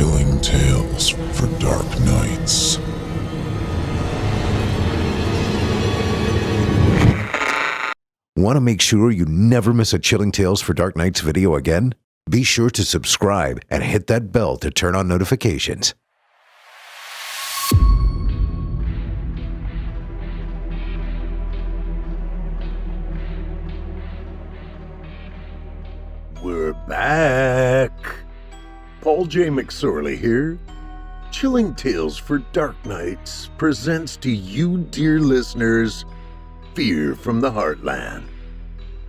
Chilling tales for dark nights. Want to make sure you never miss a Chilling Tales for Dark Nights video again? Be sure to subscribe and hit that bell to turn on notifications. We're back. Paul J. McSorley here. Chilling Tales for Dark Nights presents to you, dear listeners, Fear from the Heartland.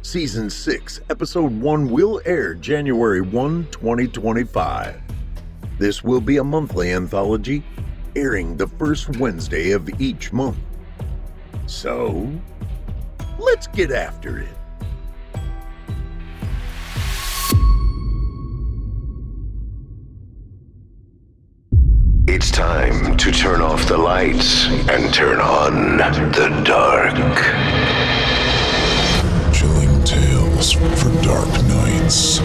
Season 6, Episode 1 will air January 1, 2025. This will be a monthly anthology, airing the first Wednesday of each month. So, let's get after it. It's time to turn off the lights and turn on the dark. Chilling tales for dark nights.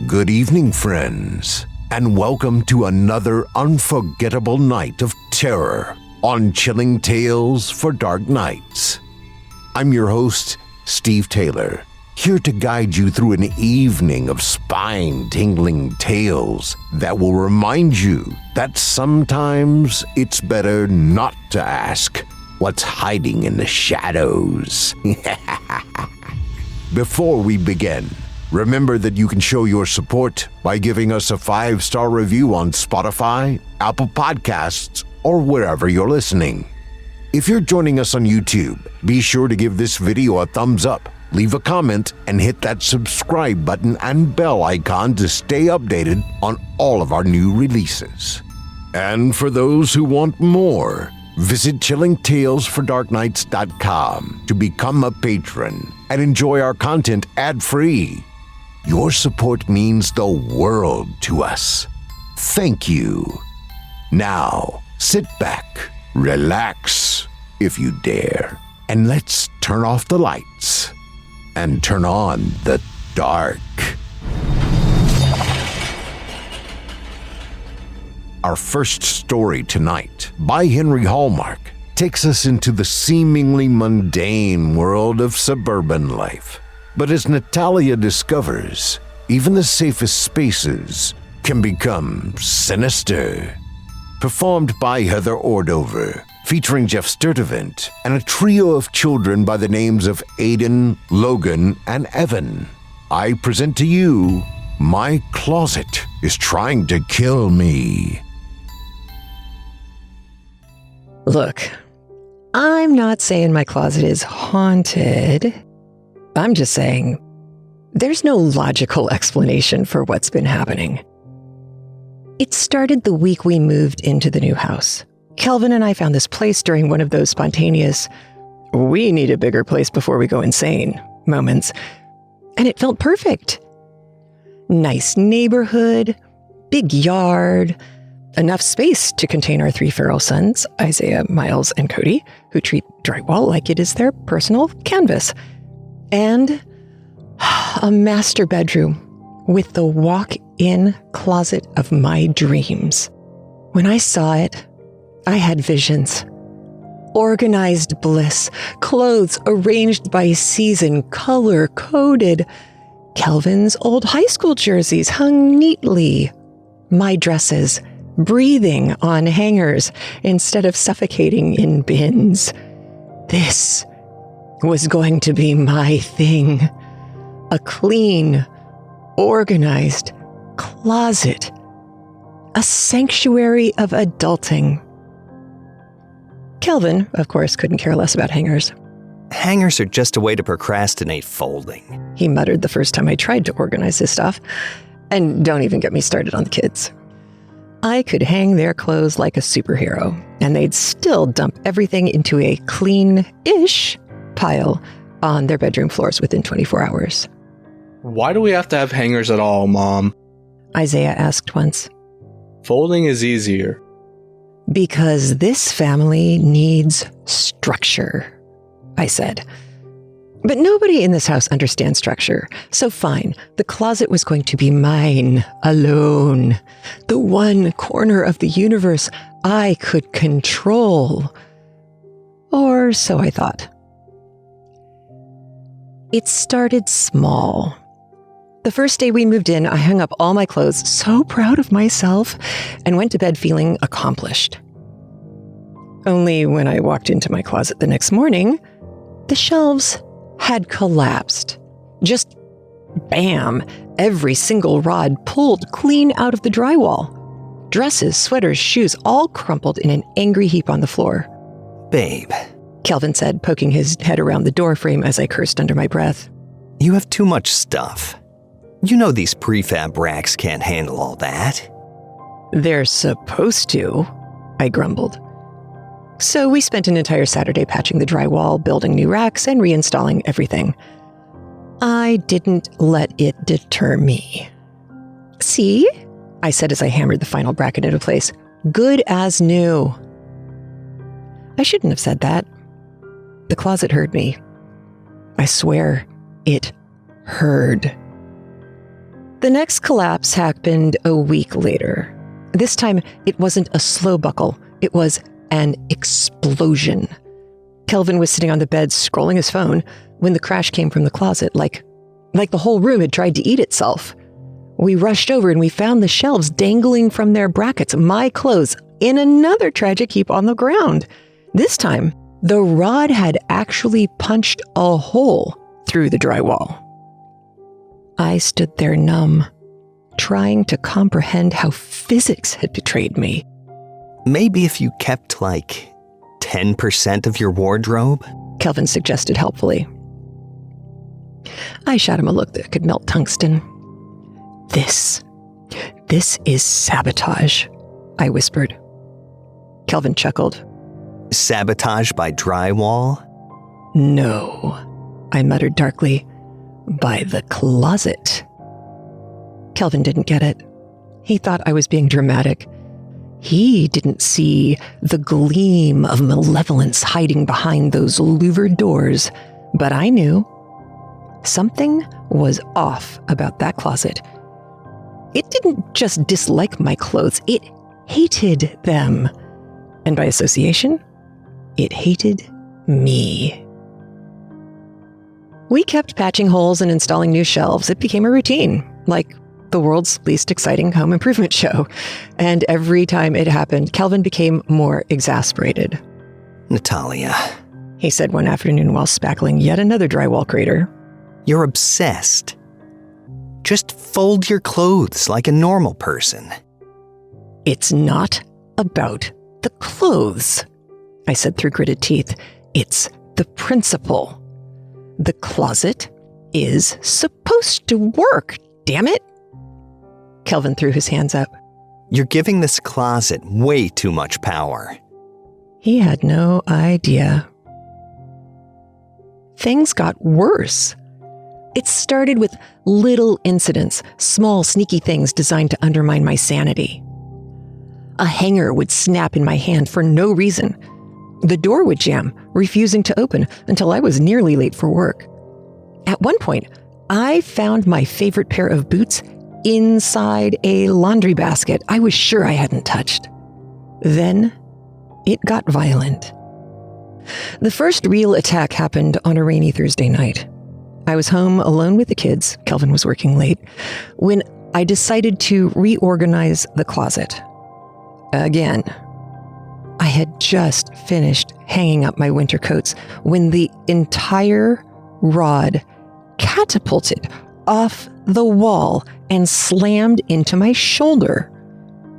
Good evening, friends, and welcome to another unforgettable night of terror on Chilling Tales for Dark Nights. I'm your host, Steve Taylor, here to guide you through an evening of spine-tingling tales that will remind you that sometimes it's better not to ask what's hiding in the shadows. Before we begin, remember that you can show your support by giving us a 5-star review on Spotify, Apple Podcasts, or wherever you're listening. If you're joining us on YouTube, be sure to give this video a thumbs up, leave a comment, and hit that subscribe button and bell icon to stay updated on all of our new releases. And for those who want more, visit chillingtalesfordarknights.com to become a patron and enjoy our content ad-free. Your support means the world to us. Thank you. Now, sit back, relax, if you dare, and let's turn off the lights and turn on the dark. Our first story tonight, by Henry Hallmark, takes us into the seemingly mundane world of suburban life. But as Natalia discovers, even the safest spaces can become sinister. Performed by Heather Ordover, featuring Geoff Sturtevant and a trio of children by the names of Aidan, Logan, and Evan, I present to you, My Closet is Trying to Kill Me. Look, I'm not saying my closet is haunted. I'm just saying there's no logical explanation for what's been happening. It started the week we moved into the new house. Kelvin and I found this place during one of those spontaneous, we need a bigger place before we go insane moments, and it felt perfect. Nice neighborhood, big yard, enough space to contain our 3 feral sons, Isaiah, Miles, and Cody, who treat drywall like it is their personal canvas. And a master bedroom with the walk-in closet of my dreams. When I saw it, I had visions. Organized bliss, clothes arranged by season, color-coded. Kelvin's old high school jerseys hung neatly. My dresses breathing on hangers instead of suffocating in bins. This was going to be my thing. A clean, organized closet. A sanctuary of adulting. Kelvin, of course, couldn't care less about hangers. Hangers are just a way to procrastinate folding, he muttered the first time I tried to organize his stuff. And don't even get me started on the kids. I could hang their clothes like a superhero, and they'd still dump everything into a clean-ish pile on their bedroom floors within 24 hours. Why do we have to have hangers at all, Mom? Isaiah asked once. Folding is easier. Because this family needs structure, I said. But nobody in this house understands structure, so fine, the closet was going to be mine, alone. The one corner of the universe I could control. Or so I thought. It started small. The first day we moved in, I hung up all my clothes, so proud of myself, and went to bed feeling accomplished. Only when I walked into my closet the next morning, the shelves had collapsed. Just bam, every single rod pulled clean out of the drywall. Dresses, sweaters, shoes, all crumpled in an angry heap on the floor. Babe, Kelvin said, poking his head around the door frame as I cursed under my breath. you have too much stuff. You know these prefab racks can't handle all that. They're supposed to, I grumbled. So we spent an entire Saturday patching the drywall, building new racks, and reinstalling everything. I didn't let it deter me. See? I said as I hammered the final bracket into place. Good as new. I shouldn't have said that. The closet heard me. I swear, it heard. The next collapse happened a week later. This time, it wasn't a slow buckle. It was an explosion. Kelvin was sitting on the bed scrolling his phone when the crash came from the closet, like the whole room had tried to eat itself. We rushed over and we found the shelves dangling from their brackets, my clothes, in another tragic heap on the ground. This time, the rod had actually punched a hole through the drywall. I stood there numb, trying to comprehend how physics had betrayed me. Maybe if you kept 10% of your wardrobe? Kelvin suggested helpfully. I shot him a look that could melt tungsten. This is sabotage, I whispered. Kelvin chuckled. Sabotage by drywall? No, I muttered darkly. By the closet. Kelvin didn't get it. He thought I was being dramatic. He didn't see the gleam of malevolence hiding behind those louvered doors, but I knew. Something was off about that closet. It didn't just dislike my clothes, it hated them. And by association, it hated me. We kept patching holes and installing new shelves. It became a routine, like the world's least exciting home improvement show. And every time it happened, Kelvin became more exasperated. Natalia, He said one afternoon while spackling yet another drywall crater. You're obsessed. Just fold your clothes like a normal person. It's not about the clothes, I said through gritted teeth. It's the principle. The closet is supposed to work, damn it. Kelvin threw his hands up. You're giving this closet way too much power. He had no idea. Things got worse. It started with little incidents, small, sneaky things designed to undermine my sanity. A hanger would snap in my hand for no reason. The door would jam, refusing to open until I was nearly late for work. At one point, I found my favorite pair of boots inside a laundry basket I was sure I hadn't touched. Then it got violent. The first real attack happened on a rainy Thursday night. I was home alone with the kids, Kelvin was working late, when I decided to reorganize the closet. Again. I had just finished hanging up my winter coats when the entire rod catapulted off the wall and slammed into my shoulder.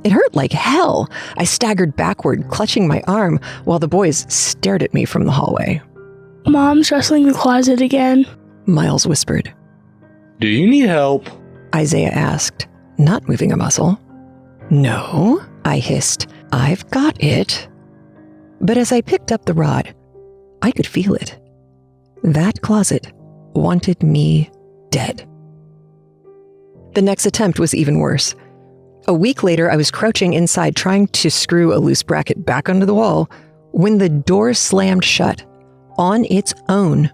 It hurt like hell. I staggered backward, clutching my arm, while the boys stared at me from the hallway. Mom's wrestling the closet again. Miles whispered. Do you need help? Isaiah asked, not moving a muscle. No, I hissed. I've got it. But as I picked up the rod, I could feel it. That closet wanted me dead. The next attempt was even worse. A week later, I was crouching inside trying to screw a loose bracket back onto the wall when the door slammed shut on its own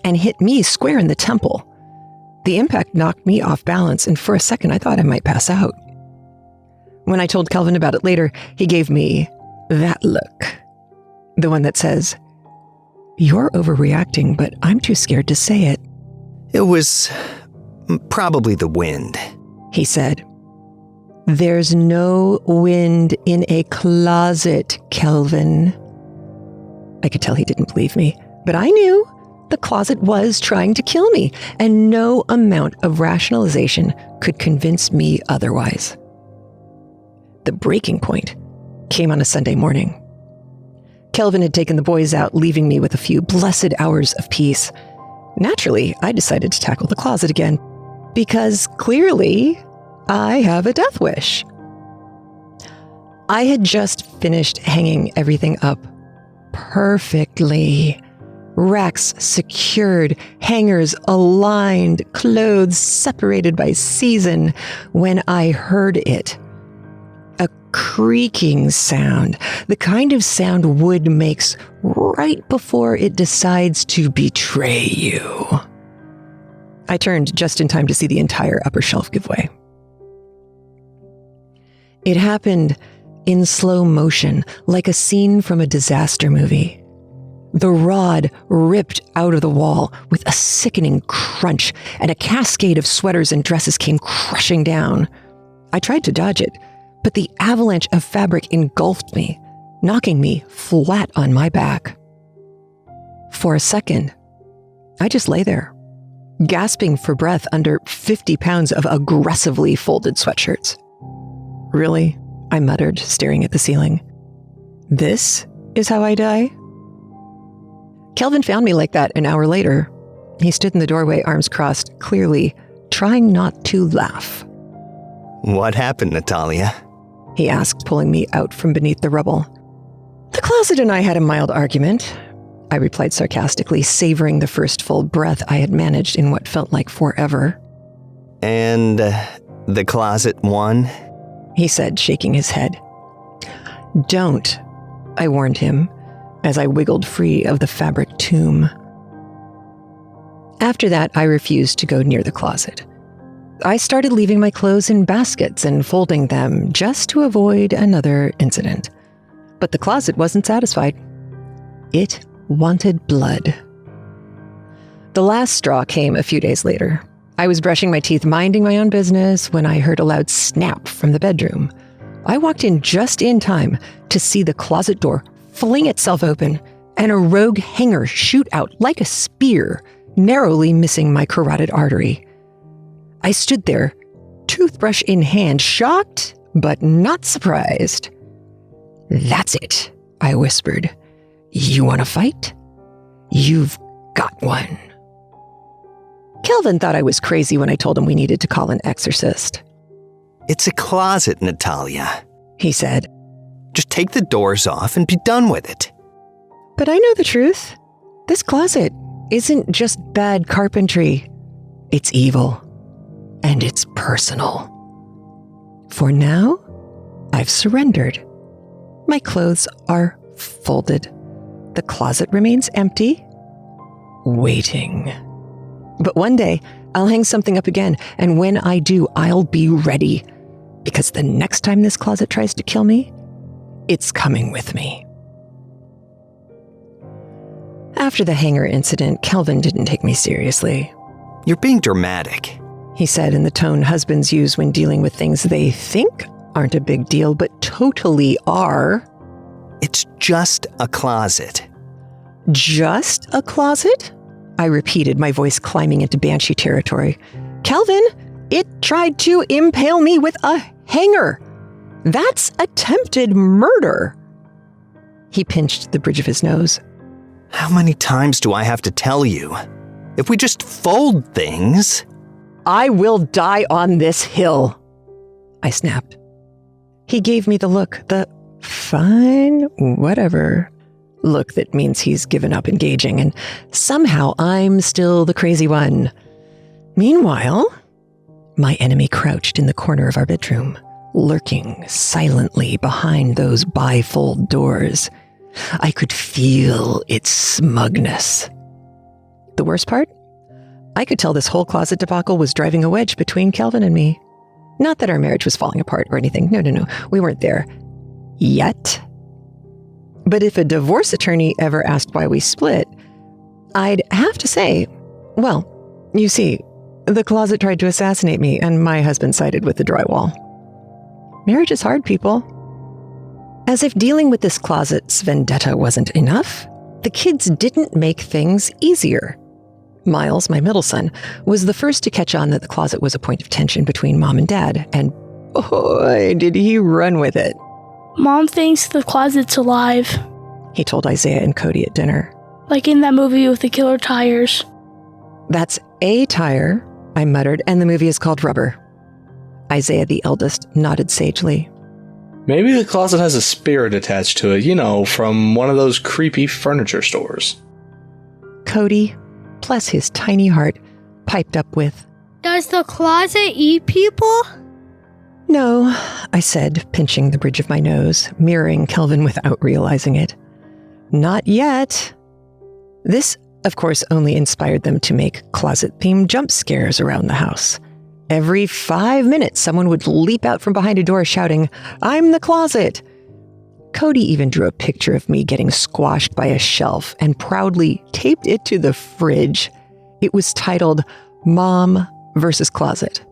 and hit me square in the temple. The impact knocked me off balance, and for a second I thought I might pass out. When I told Kelvin about it later, he gave me that look. The one that says, "You're overreacting, but I'm too scared to say it." It was probably the wind, he said. There's no wind in a closet, Kelvin. I could tell he didn't believe me, but I knew the closet was trying to kill me, and no amount of rationalization could convince me otherwise. The breaking point came on a Sunday morning. Kelvin had taken the boys out, leaving me with a few blessed hours of peace. Naturally, I decided to tackle the closet again, because clearly I have a death wish. I had just finished hanging everything up perfectly. Racks secured, hangers aligned, clothes separated by season, when I heard it. A creaking sound, the kind of sound wood makes right before it decides to betray you. I turned just in time to see the entire upper shelf give way. It happened in slow motion, like a scene from a disaster movie. The rod ripped out of the wall with a sickening crunch, and a cascade of sweaters and dresses came crushing down. I tried to dodge it, but the avalanche of fabric engulfed me, knocking me flat on my back. For a second, I just lay there, gasping for breath under 50 pounds of aggressively folded sweatshirts. Really? I muttered, staring at the ceiling. This is how I die? Kelvin found me like that an hour later. He stood in the doorway, arms crossed, clearly trying not to laugh. What happened, Natalia? He asked, pulling me out from beneath the rubble. The closet and I had a mild argument, I replied sarcastically, savoring the first full breath I had managed in what felt like forever. And the closet won? He said, shaking his head. Don't, I warned him, as I wiggled free of the fabric tomb. After that, I refused to go near the closet. I started leaving my clothes in baskets and folding them just to avoid another incident. But the closet wasn't satisfied. It wanted blood. The last straw came a few days later. I was brushing my teeth, minding my own business, when I heard a loud snap from the bedroom. I walked in just in time to see the closet door fling itself open and a rogue hanger shoot out like a spear, narrowly missing my carotid artery. I stood there, toothbrush in hand, shocked but not surprised. That's it, I whispered. You want to fight? You've got one. Kelvin thought I was crazy when I told him we needed to call an exorcist. It's a closet, Natalia, he said. Just take the doors off and be done with it. But I know the truth. This closet isn't just bad carpentry. It's evil. And it's personal. For now, I've surrendered. My clothes are folded. The closet remains empty, waiting. But one day, I'll hang something up again, and when I do, I'll be ready. Because the next time this closet tries to kill me, it's coming with me. After the hanger incident, Kelvin didn't take me seriously. You're being dramatic, he said in the tone husbands use when dealing with things they think aren't a big deal, but totally are. It's just a closet. Just a closet? I repeated, my voice climbing into banshee territory. Kelvin, it tried to impale me with a hanger. That's attempted murder. He pinched the bridge of his nose. How many times do I have to tell you? If we just fold things... I will die on this hill, I snapped. He gave me the look, the fine, whatever look that means he's given up engaging, and somehow I'm still the crazy one. Meanwhile, my enemy crouched in the corner of our bedroom, lurking silently behind those bifold doors. I could feel its smugness. The worst part? I could tell this whole closet debacle was driving a wedge between Kelvin and me. Not that our marriage was falling apart or anything. No. We weren't there. Yet. But if a divorce attorney ever asked why we split, I'd have to say, well, you see, the closet tried to assassinate me and my husband sided with the drywall. Marriage is hard, people. As if dealing with this closet's vendetta wasn't enough, the kids didn't make things easier. Miles, my middle son, was the first to catch on that the closet was a point of tension between Mom and Dad, and boy, did he run with it. Mom thinks the closet's alive. He told Isaiah and Cody at dinner. Like in that movie with the killer tires. That's a tire, I muttered, and the movie is called Rubber. Isaiah, the eldest, nodded sagely. Maybe the closet has a spirit attached to it, from one of those creepy furniture stores. Cody, bless his tiny heart, piped up with, Does the closet eat people? No, I said, pinching the bridge of my nose, mirroring Kelvin without realizing it. Not yet. This, of course, only inspired them to make closet-themed jump scares around the house. Every 5 minutes, someone would leap out from behind a door shouting, "I'm the closet!" Cody even drew a picture of me getting squashed by a shelf and proudly taped it to the fridge. It was titled Mom versus Closet.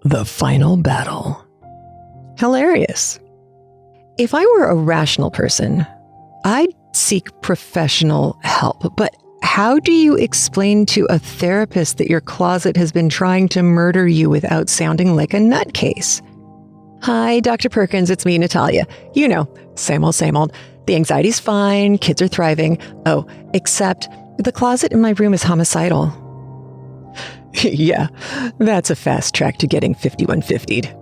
The Final Battle. Hilarious. If I were a rational person, I'd seek professional help, but how do you explain to a therapist that your closet has been trying to murder you without sounding like a nutcase? Hi, Dr. Perkins, it's me, Natalia. Same old. The anxiety's fine, kids are thriving. Oh, except the closet in my room is homicidal. Yeah, that's a fast track to getting 5150'd.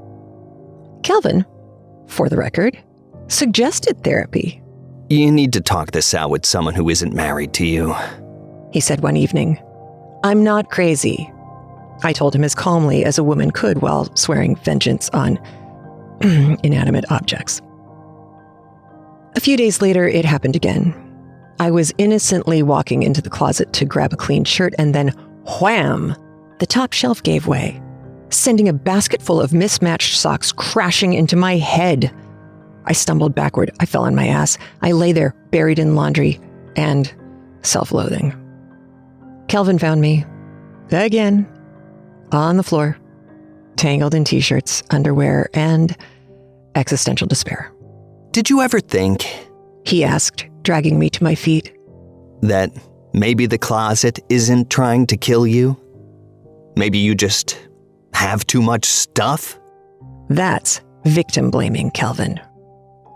Kelvin, for the record, suggested therapy. You need to talk this out with someone who isn't married to you, he said one evening. I'm not crazy, I told him as calmly as a woman could while swearing vengeance on inanimate objects. A few days later, it happened again. I was innocently walking into the closet to grab a clean shirt, and then wham! The top shelf gave way, sending a basket full of mismatched socks crashing into my head. I stumbled backward. I fell on my ass. I lay there, buried in laundry and self-loathing. Kelvin found me, again, on the floor, tangled in t-shirts, underwear, and existential despair. Did you ever think, he asked, dragging me to my feet, that maybe the closet isn't trying to kill you? Maybe you just have too much stuff? That's victim blaming, Kelvin.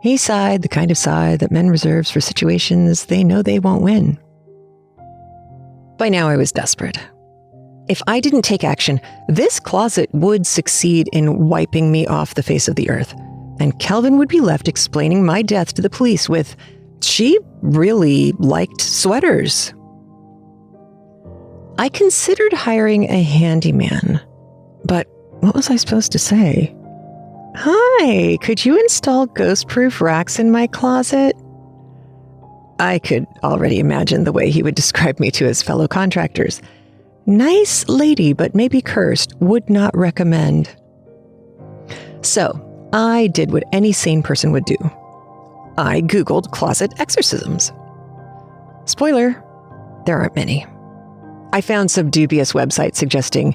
He sighed the kind of sigh that men reserve for situations they know they won't win. By now I was desperate. If I didn't take action, this closet would succeed in wiping me off the face of the earth, and Kelvin would be left explaining my death to the police with, she really liked sweaters. I considered hiring a handyman, but what was I supposed to say? Hi, could you install ghost-proof racks in my closet? I could already imagine the way he would describe me to his fellow contractors. Nice lady, but maybe cursed, would not recommend. So, I did what any sane person would do. I Googled closet exorcisms. Spoiler, there aren't many. I found some dubious websites suggesting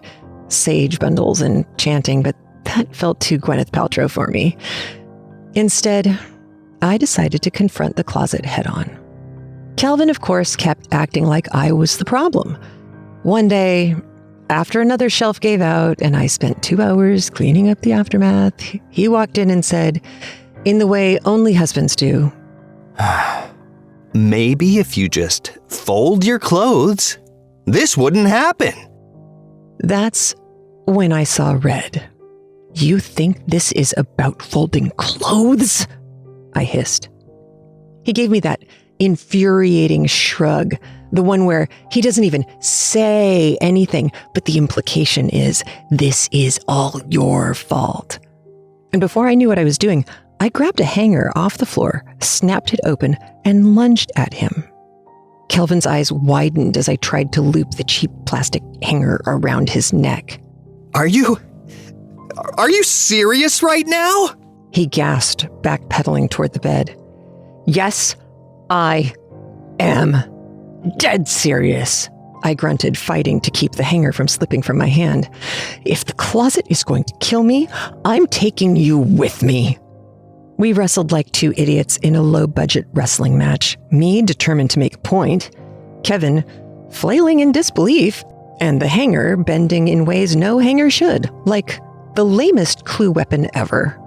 sage bundles and chanting, but that felt too Gwyneth Paltrow for me. Instead, I decided to confront the closet head-on. Kelvin, of course, kept acting like I was the problem. One day, after another shelf gave out and I spent 2 hours cleaning up the aftermath, he walked in and said, in the way only husbands do, maybe if you just fold your clothes, this wouldn't happen. That's when I saw red. You think this is about folding clothes? I hissed. He gave me that infuriating shrug, the one where he doesn't even say anything, but the implication is, this is all your fault. And before I knew what I was doing, I grabbed a hanger off the floor, snapped it open, and lunged at him. Kelvin's eyes widened as I tried to loop the cheap plastic hanger around his neck. Are you serious right now? He gasped, backpedaling toward the bed. Yes, I am dead serious, I grunted, fighting to keep the hanger from slipping from my hand. If the closet is going to kill me, I'm taking you with me. We wrestled like two idiots in a low-budget wrestling match, me determined to make a point, Kevin flailing in disbelief, and the hanger bending in ways no hanger should, like the lamest clue weapon ever.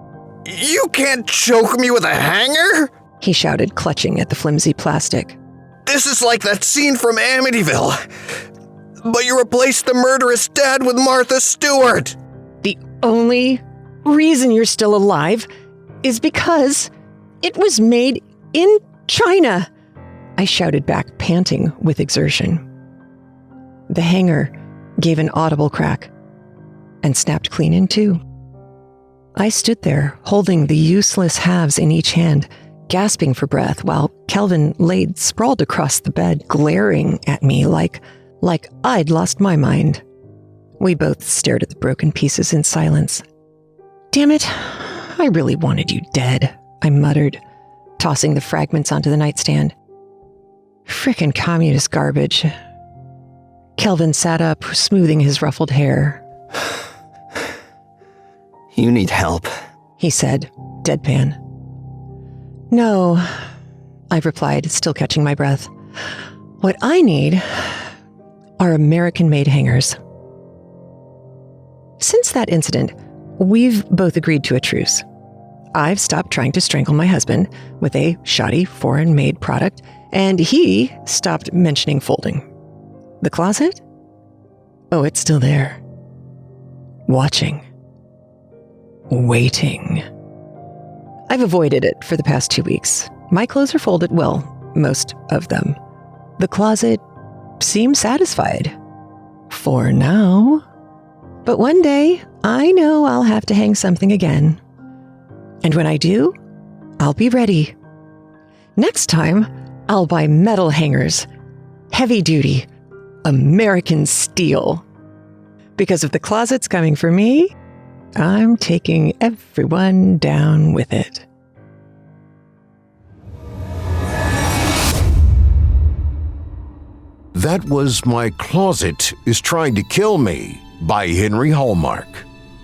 You can't choke me with a hanger? He shouted, clutching at the flimsy plastic. This is like that scene from Amityville. But you replaced the murderous dad with Martha Stewart. The only reason you're still alive is because it was made in China, I shouted back, panting with exertion. The hanger gave an audible crack and snapped clean in two. I stood there, holding the useless halves in each hand, gasping for breath, while Kelvin laid sprawled across the bed, glaring at me like I'd lost my mind. We both stared at the broken pieces in silence. Damn it, I really wanted you dead, I muttered, tossing the fragments onto the nightstand. Frickin' communist garbage. Kelvin sat up, smoothing his ruffled hair. You need help, he said, deadpan. No, I replied, still catching my breath. What I need are American-made hangers. Since that incident, we've both agreed to a truce. I've stopped trying to strangle my husband with a shoddy foreign-made product, and he stopped mentioning folding. The closet? Oh, it's still there. Watching. Waiting. I've avoided it for the past 2 weeks. My clothes are folded, well, most of them. The closet seems satisfied. For now. But one day, I know I'll have to hang something again. And when I do, I'll be ready. Next time, I'll buy metal hangers. Heavy duty. American steel. Because if the closet's coming for me, I'm taking everyone down with it. That was My Closet is Trying to Kill Me by Henry Hallmark.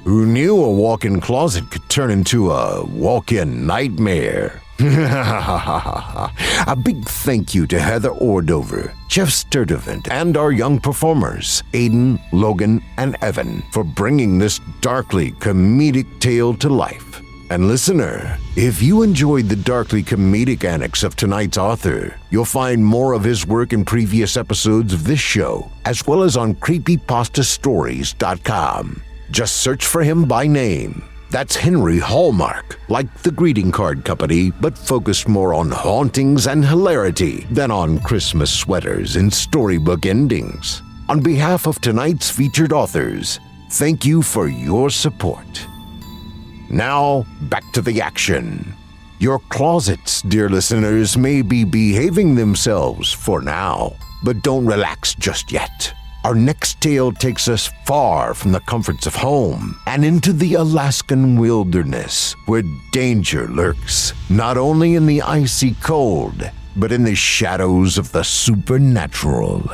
Who knew a walk-in closet could turn into a walk-in nightmare? A big thank you to Heather Ordover, Geoff Sturtevant, and our young performers, Aidan, Logan, and Evan, for bringing this darkly comedic tale to life. And listener, if you enjoyed the darkly comedic antics of tonight's author, you'll find more of his work in previous episodes of this show, as well as on creepypastastories.com. Just search for him by name. That's Henry Hallmark, like the greeting card company, but focused more on hauntings and hilarity than on Christmas sweaters and storybook endings. On behalf of tonight's featured authors, thank you for your support. Now, back to the action. Your closets, dear listeners, may be behaving themselves for now, but don't relax just yet. Our next tale takes us far from the comforts of home and into the Alaskan wilderness, where danger lurks, not only in the icy cold, but in the shadows of the supernatural.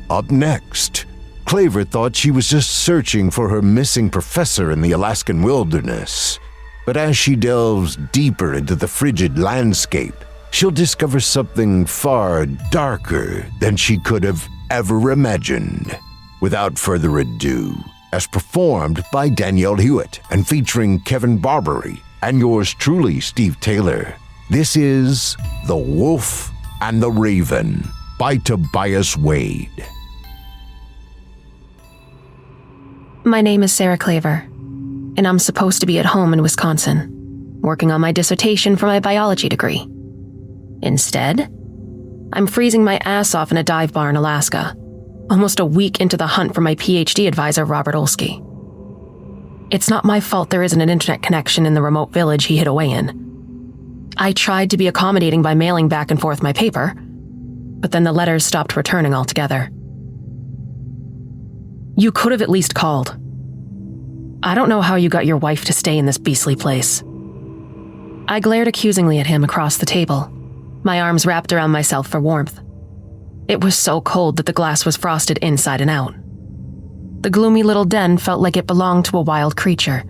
Up next, Claver thought she was just searching for her missing professor in the Alaskan wilderness. But as she delves deeper into the frigid landscape, she'll discover something far darker than she could have ever imagined. Without further ado, as performed by Danielle Hewitt and featuring Kevin Barbare and yours truly, Steve Taylor, This is The Wolf and the Raven by Tobias Wade. My name is Sarah Claver, and I'm supposed to be at home in Wisconsin, working on my dissertation for my biology degree. Instead, I'm freezing my ass off in a dive bar in Alaska, almost a week into the hunt for my PhD advisor, Robert Olsky. It's not my fault there isn't an internet connection in the remote village he hid away in. I tried to be accommodating by mailing back and forth my paper, but then the letters stopped returning altogether. You could have at least called. I don't know how you got your wife to stay in this beastly place. I glared accusingly at him across the table, my arms wrapped around myself for warmth. It was so cold that the glass was frosted inside and out. The gloomy little den felt like it belonged to a wild creature.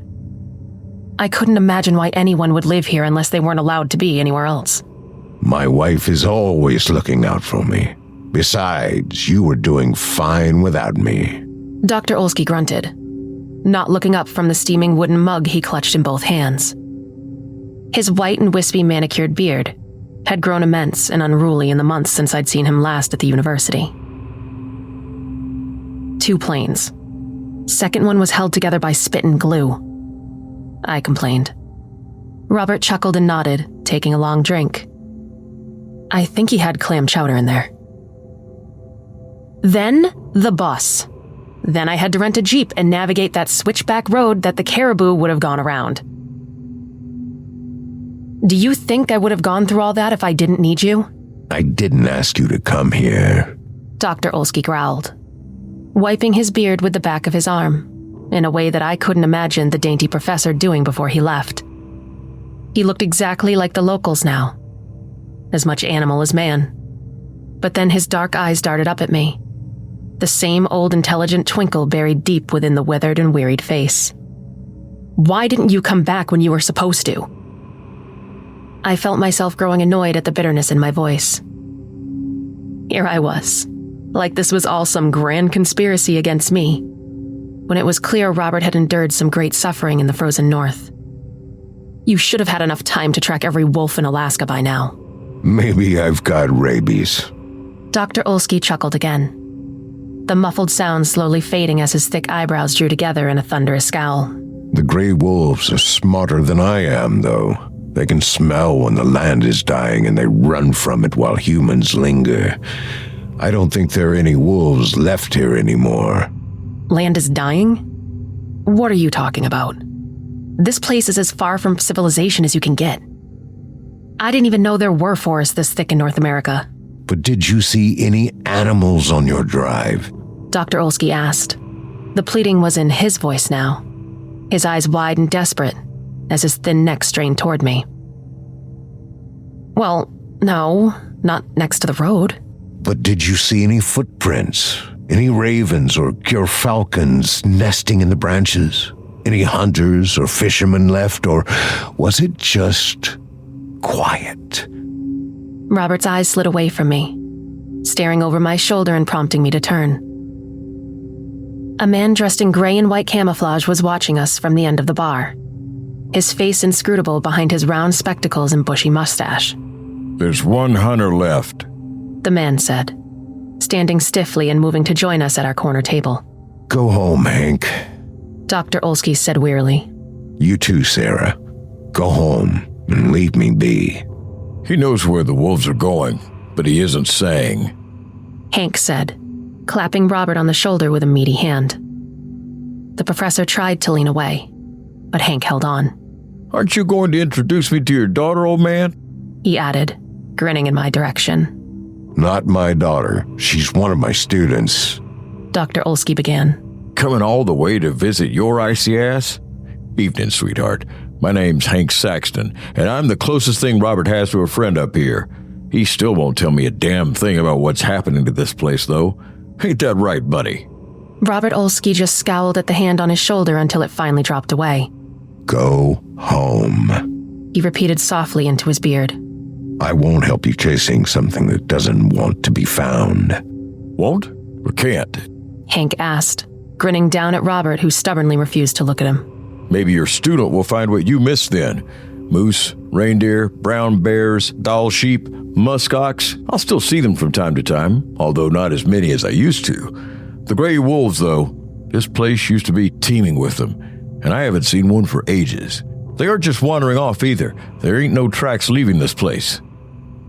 I couldn't imagine why anyone would live here unless they weren't allowed to be anywhere else. My wife is always looking out for me. Besides, you were doing fine without me. Dr. Olsky grunted, not looking up from the steaming wooden mug he clutched in both hands. His white and wispy manicured beard had grown immense and unruly in the months since I'd seen him last at the university. 2 planes. Second one was held together by spit and glue. I complained. Robert chuckled and nodded, taking a long drink. I think he had clam chowder in there. Then, the bus. Then I had to rent a Jeep and navigate that switchback road that the caribou would have gone around. Do you think I would have gone through all that if I didn't need you? I didn't ask you to come here. Dr. Olsky growled, wiping his beard with the back of his arm, in a way that I couldn't imagine the dainty professor doing before he left. He looked exactly like the locals now, as much animal as man. But then his dark eyes darted up at me, the same old intelligent twinkle buried deep within the withered and wearied face. Why didn't you come back when you were supposed to? I felt myself growing annoyed at the bitterness in my voice. Here I was, like this was all some grand conspiracy against me, when it was clear Robert had endured some great suffering in the frozen north. You should have had enough time to track every wolf in Alaska by now. Maybe I've got rabies. Dr. Olsky chuckled again, the muffled sound slowly fading as his thick eyebrows drew together in a thunderous scowl. The gray wolves are smarter than I am, though. They can smell when the land is dying and they run from it while humans linger. I don't think there are any wolves left here anymore. Land is dying? What are you talking about? This place is as far from civilization as you can get. I didn't even know there were forests this thick in North America. But did you see any animals on your drive? Dr. Olsky asked. The pleading was in his voice now, his eyes wide and desperate, as his thin neck strained toward me. Well, no, not next to the road. But did you see any footprints? Any ravens or falcons nesting in the branches? Any hunters or fishermen left, or was it just quiet? Robert's eyes slid away from me, staring over my shoulder and prompting me to turn. A man dressed in gray and white camouflage was watching us from the end of the bar, his face inscrutable behind his round spectacles and bushy mustache. There's one hunter left, the man said, standing stiffly and moving to join us at our corner table. Go home, Hank. Dr. Olsky said wearily. You too, Sarah. Go home and leave me be. He knows where the wolves are going, but he isn't saying. Hank said, clapping Robert on the shoulder with a meaty hand. The professor tried to lean away, but Hank held on. Aren't you going to introduce me to your daughter, old man? He added, grinning in my direction. Not my daughter. She's one of my students. Dr. Olsky began. Coming all the way to visit your icy ass? Evening, sweetheart. My name's Hank Saxton, and I'm the closest thing Robert has to a friend up here. He still won't tell me a damn thing about what's happening to this place, though. Ain't that right, buddy? Robert Olsky just scowled at the hand on his shoulder until it finally dropped away. Go home, he repeated softly into his beard. I won't help you chasing something that doesn't want to be found. Won't or can't? Hank asked, grinning down at Robert, who stubbornly refused to look at him. Maybe your student will find what you missed then. Moose, reindeer, brown bears, Dall sheep, muskox. I'll still see them from time to time, although not as many as I used to. The gray wolves, though, this place used to be teeming with them, and I haven't seen one for ages. They aren't just wandering off either. There ain't no tracks leaving this place.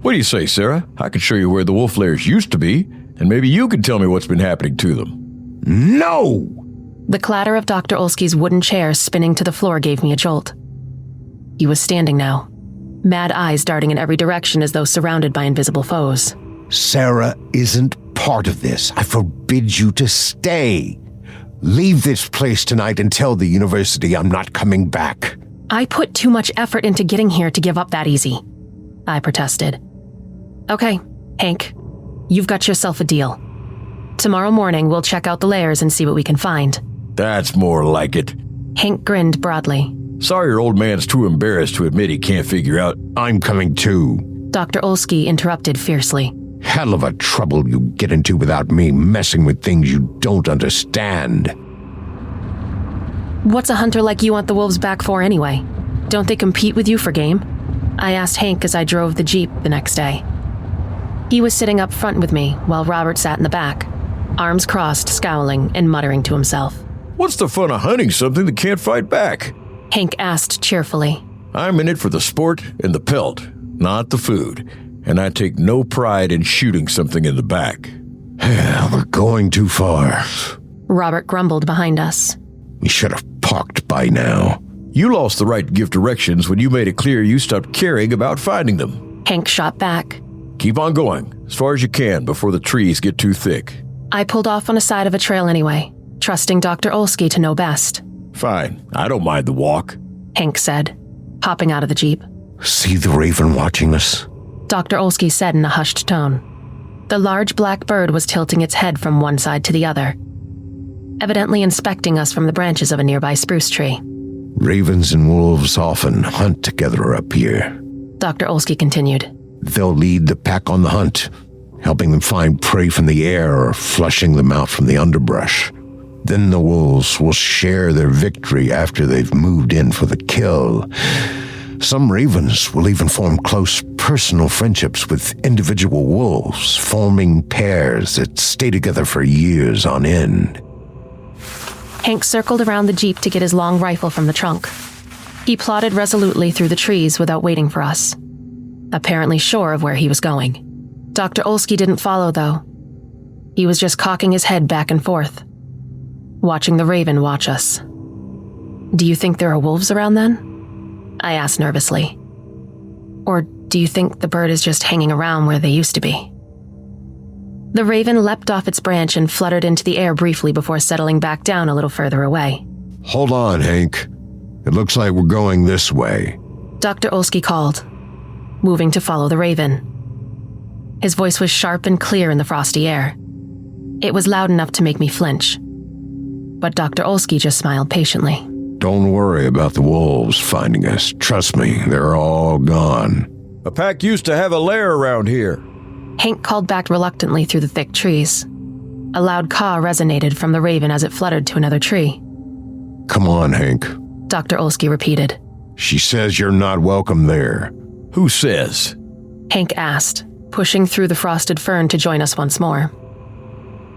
What do you say, Sarah? I could show you where the wolf lairs used to be, and maybe you could tell me what's been happening to them. No! The clatter of Dr. Olski's wooden chair spinning to the floor gave me a jolt. He was standing now, mad eyes darting in every direction as though surrounded by invisible foes. Sarah isn't part of this. I forbid you to stay. Leave this place tonight and tell the university I'm not coming back. I put too much effort into getting here to give up that easy, I protested. Okay, Hank, you've got yourself a deal. Tomorrow morning, we'll check out the lairs and see what we can find. That's more like it. Hank grinned broadly. Sorry your old man's too embarrassed to admit he can't figure out. I'm coming too. Dr. Olski interrupted fiercely. Hell of a trouble you get into without me messing with things you don't understand. What's a hunter like you want the wolves back for anyway? Don't they compete with you for game? I asked Hank as I drove the Jeep the next day. He was sitting up front with me while Robert sat in the back, arms crossed, scowling and muttering to himself. What's the fun of hunting something that can't fight back? Hank asked cheerfully. I'm in it for the sport and the pelt, not the food, and I take no pride in shooting something in the back. We're going too far. Robert grumbled behind us. We should have parked by now. You lost the right to give directions when you made it clear you stopped caring about finding them. Hank shot back. Keep on going, as far as you can before the trees get too thick. I pulled off on the side of a trail anyway, trusting Dr. Olski to know best. Fine, I don't mind the walk, Hank said, hopping out of the Jeep. See the raven watching us? Dr. Olski said in a hushed tone. The large black bird was tilting its head from one side to the other, evidently inspecting us from the branches of a nearby spruce tree. Ravens and wolves often hunt together up here. Dr. Olski continued. They'll lead the pack on the hunt, helping them find prey from the air or flushing them out from the underbrush. Then the wolves will share their victory after they've moved in for the kill. Some ravens will even form close personal friendships with individual wolves, forming pairs that stay together for years on end. Hank circled around the Jeep to get his long rifle from the trunk. He plodded resolutely through the trees without waiting for us, apparently sure of where he was going. Dr. Olski didn't follow, though. He was just cocking his head back and forth, watching the raven watch us. Do you think there are wolves around then? I asked nervously. Or do you think the bird is just hanging around where they used to be? The raven leapt off its branch and fluttered into the air briefly before settling back down a little further away. Hold on, Hank. It looks like we're going this way. Dr. Olski called, moving to follow the raven. His voice was sharp and clear in the frosty air. It was loud enough to make me flinch. But Dr. Olski just smiled patiently. Don't worry about the wolves finding us. Trust me, they're all gone. A pack used to have a lair around here. Hank called back reluctantly through the thick trees. A loud caw resonated from the raven as it fluttered to another tree. Come on, Hank. Dr. Olski repeated. She says you're not welcome there. Who says? Hank asked, pushing through the frosted fern to join us once more.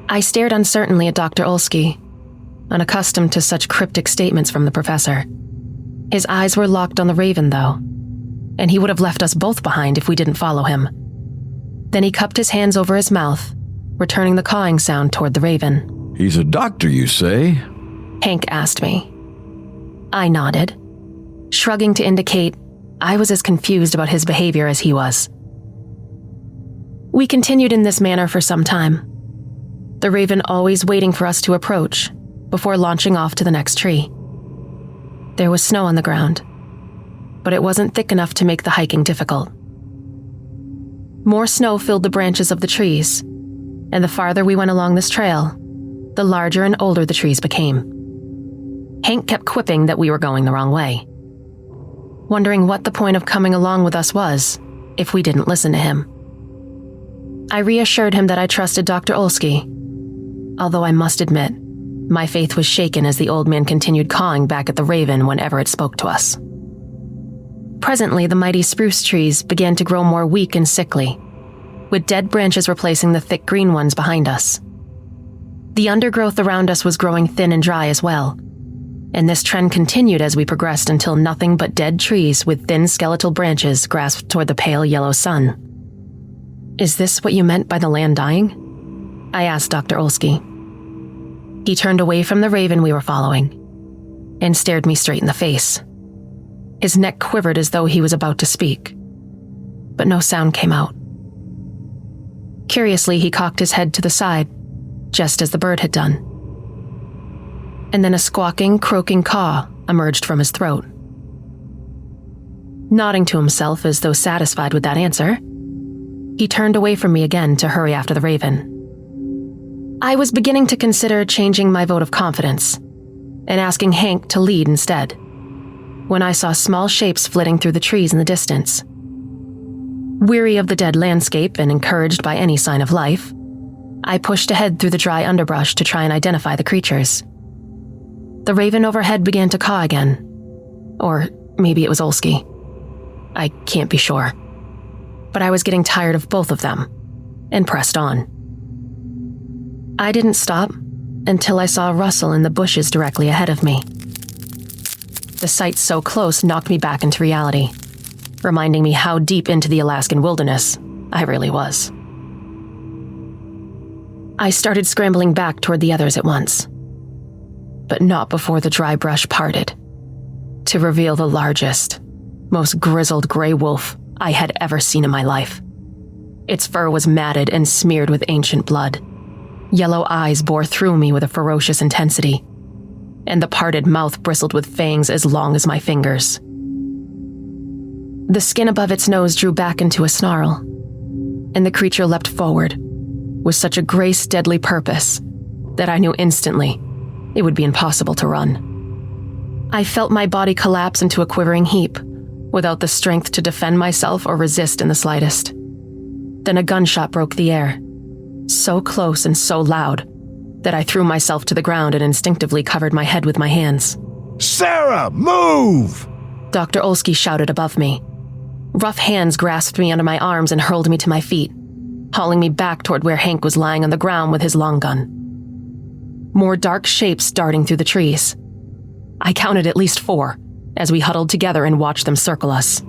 I stared uncertainly at Dr. Olski, unaccustomed to such cryptic statements from the professor. His eyes were locked on the raven, though, and he would have left us both behind if we didn't follow him. Then he cupped his hands over his mouth, returning the cawing sound toward the raven. He's a doctor, you say? Hank asked me. I nodded, shrugging to indicate I was as confused about his behavior as he was. We continued in this manner for some time, the raven always waiting for us to approach before launching off to the next tree. There was snow on the ground, but it wasn't thick enough to make the hiking difficult. More snow filled the branches of the trees, and the farther we went along this trail, the larger and older the trees became. Hank kept quipping that we were going the wrong way, wondering what the point of coming along with us was if we didn't listen to him. I reassured him that I trusted Dr. Olski, although I must admit, my faith was shaken as the old man continued cawing back at the raven whenever it spoke to us. Presently, the mighty spruce trees began to grow more weak and sickly, with dead branches replacing the thick green ones behind us. The undergrowth around us was growing thin and dry as well, and this trend continued as we progressed until nothing but dead trees with thin skeletal branches grasped toward the pale yellow sun. "Is this what you meant by the land dying?" I asked Dr. Olsky. He turned away from the raven we were following and stared me straight in the face. His neck quivered as though he was about to speak, but no sound came out. Curiously, he cocked his head to the side, just as the bird had done. And then a squawking, croaking caw emerged from his throat. Nodding to himself as though satisfied with that answer, he turned away from me again to hurry after the raven. I was beginning to consider changing my vote of confidence and asking Hank to lead instead, when I saw small shapes flitting through the trees in the distance. Weary of the dead landscape and encouraged by any sign of life, I pushed ahead through the dry underbrush to try and identify the creatures. The raven overhead began to caw again. Or maybe it was Olsky. I can't be sure. But I was getting tired of both of them, and pressed on. I didn't stop until I saw a rustle in the bushes directly ahead of me. The sight so close knocked me back into reality, reminding me how deep into the Alaskan wilderness I really was. I started scrambling back toward the others at once, but not before the dry brush parted, to reveal the largest, most grizzled gray wolf I had ever seen in my life. Its fur was matted and smeared with ancient blood. Yellow eyes bore through me with a ferocious intensity, and the parted mouth bristled with fangs as long as my fingers. The skin above its nose drew back into a snarl, and the creature leapt forward with such a grace, deadly purpose that I knew instantly it would be impossible to run. I felt my body collapse into a quivering heap without the strength to defend myself or resist in the slightest. Then a gunshot broke the air, so close and so loud that I threw myself to the ground and instinctively covered my head with my hands. "Sarah, move!" Dr. Olsky shouted above me. Rough hands grasped me under my arms and hurled me to my feet, hauling me back toward where Hank was lying on the ground with his long gun. More dark shapes darting through the trees. I counted at least 4 as we huddled together and watched them circle us.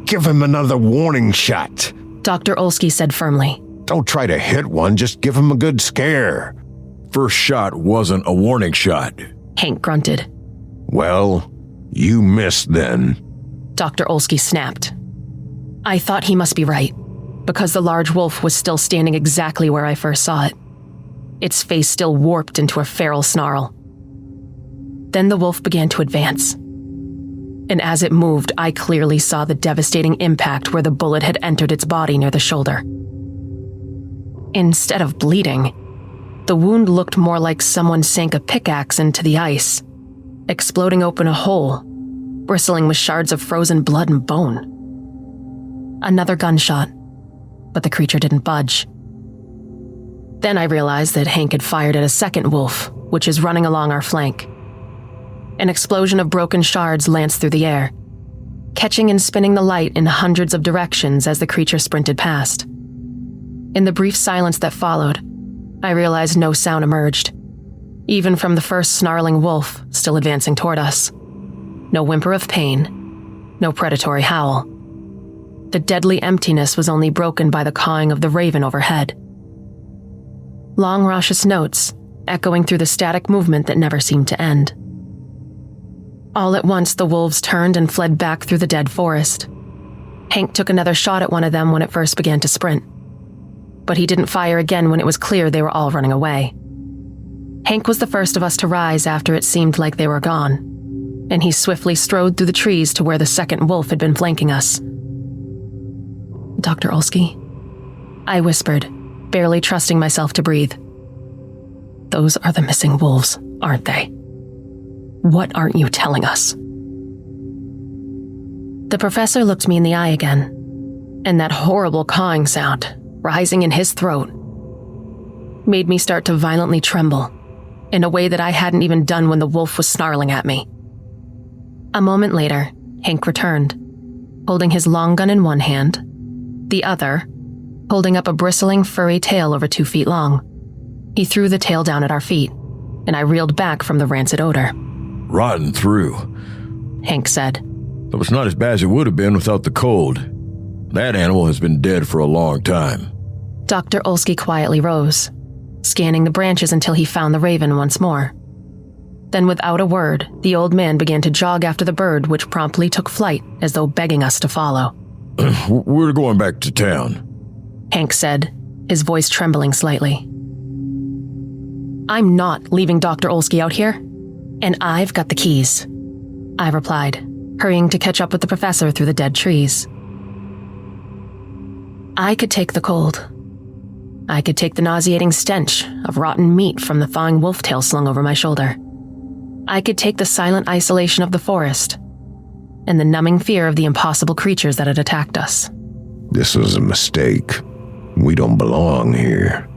"Give him another warning shot," Dr. Olsky said firmly. "Don't try to hit one, just give him a good scare." First shot wasn't a warning shot. Hank grunted. "Well, you missed then," Dr. Olsky snapped. I thought he must be right, because the large wolf was still standing exactly where I first saw it, its face still warped into a feral snarl. Then the wolf began to advance, and as it moved, I clearly saw the devastating impact where the bullet had entered its body near the shoulder. Instead of bleeding, the wound looked more like someone sank a pickaxe into the ice, exploding open a hole, bristling with shards of frozen blood and bone. Another gunshot, but the creature didn't budge. Then I realized that Hank had fired at a second wolf, which is running along our flank. An explosion of broken shards lanced through the air, catching and spinning the light in hundreds of directions as the creature sprinted past. In the brief silence that followed, I realized no sound emerged, even from the first snarling wolf still advancing toward us. No whimper of pain, no predatory howl. The deadly emptiness was only broken by the cawing of the raven overhead. Long, raucous notes echoing through the static movement that never seemed to end. All at once, the wolves turned and fled back through the dead forest. Hank took another shot at one of them when it first began to sprint, but he didn't fire again when it was clear they were all running away. Hank was the first of us to rise after it seemed like they were gone, and he swiftly strode through the trees to where the second wolf had been flanking us. "Dr. Olsky?" I whispered, barely trusting myself to breathe. "Those are the missing wolves, aren't they? What aren't you telling us?" The professor looked me in the eye again, and that horrible cawing sound, rising in his throat, made me start to violently tremble in a way that I hadn't even done when the wolf was snarling at me. A moment later, Hank returned, holding his long gun in one hand, the other holding up a bristling, furry tail over 2 feet long. He threw the tail down at our feet, and I reeled back from the rancid odor. Rotten through, Hank said. Though it's not as bad as it would have been without the cold. That animal has been dead for a long time. Dr. Olsky quietly rose, scanning the branches until he found the raven once more. Then without a word, the old man began to jog after the bird, which promptly took flight, as though begging us to follow. We're going back to town, Hank said, his voice trembling slightly. I'm not leaving Dr. Olsky out here, and I've got the keys, I replied, hurrying to catch up with the professor through the dead trees. I could take the cold. I could take the nauseating stench of rotten meat from the thawing wolf tail slung over my shoulder. I could take the silent isolation of the forest and the numbing fear of the impossible creatures that had attacked us. This was a mistake. We don't belong here,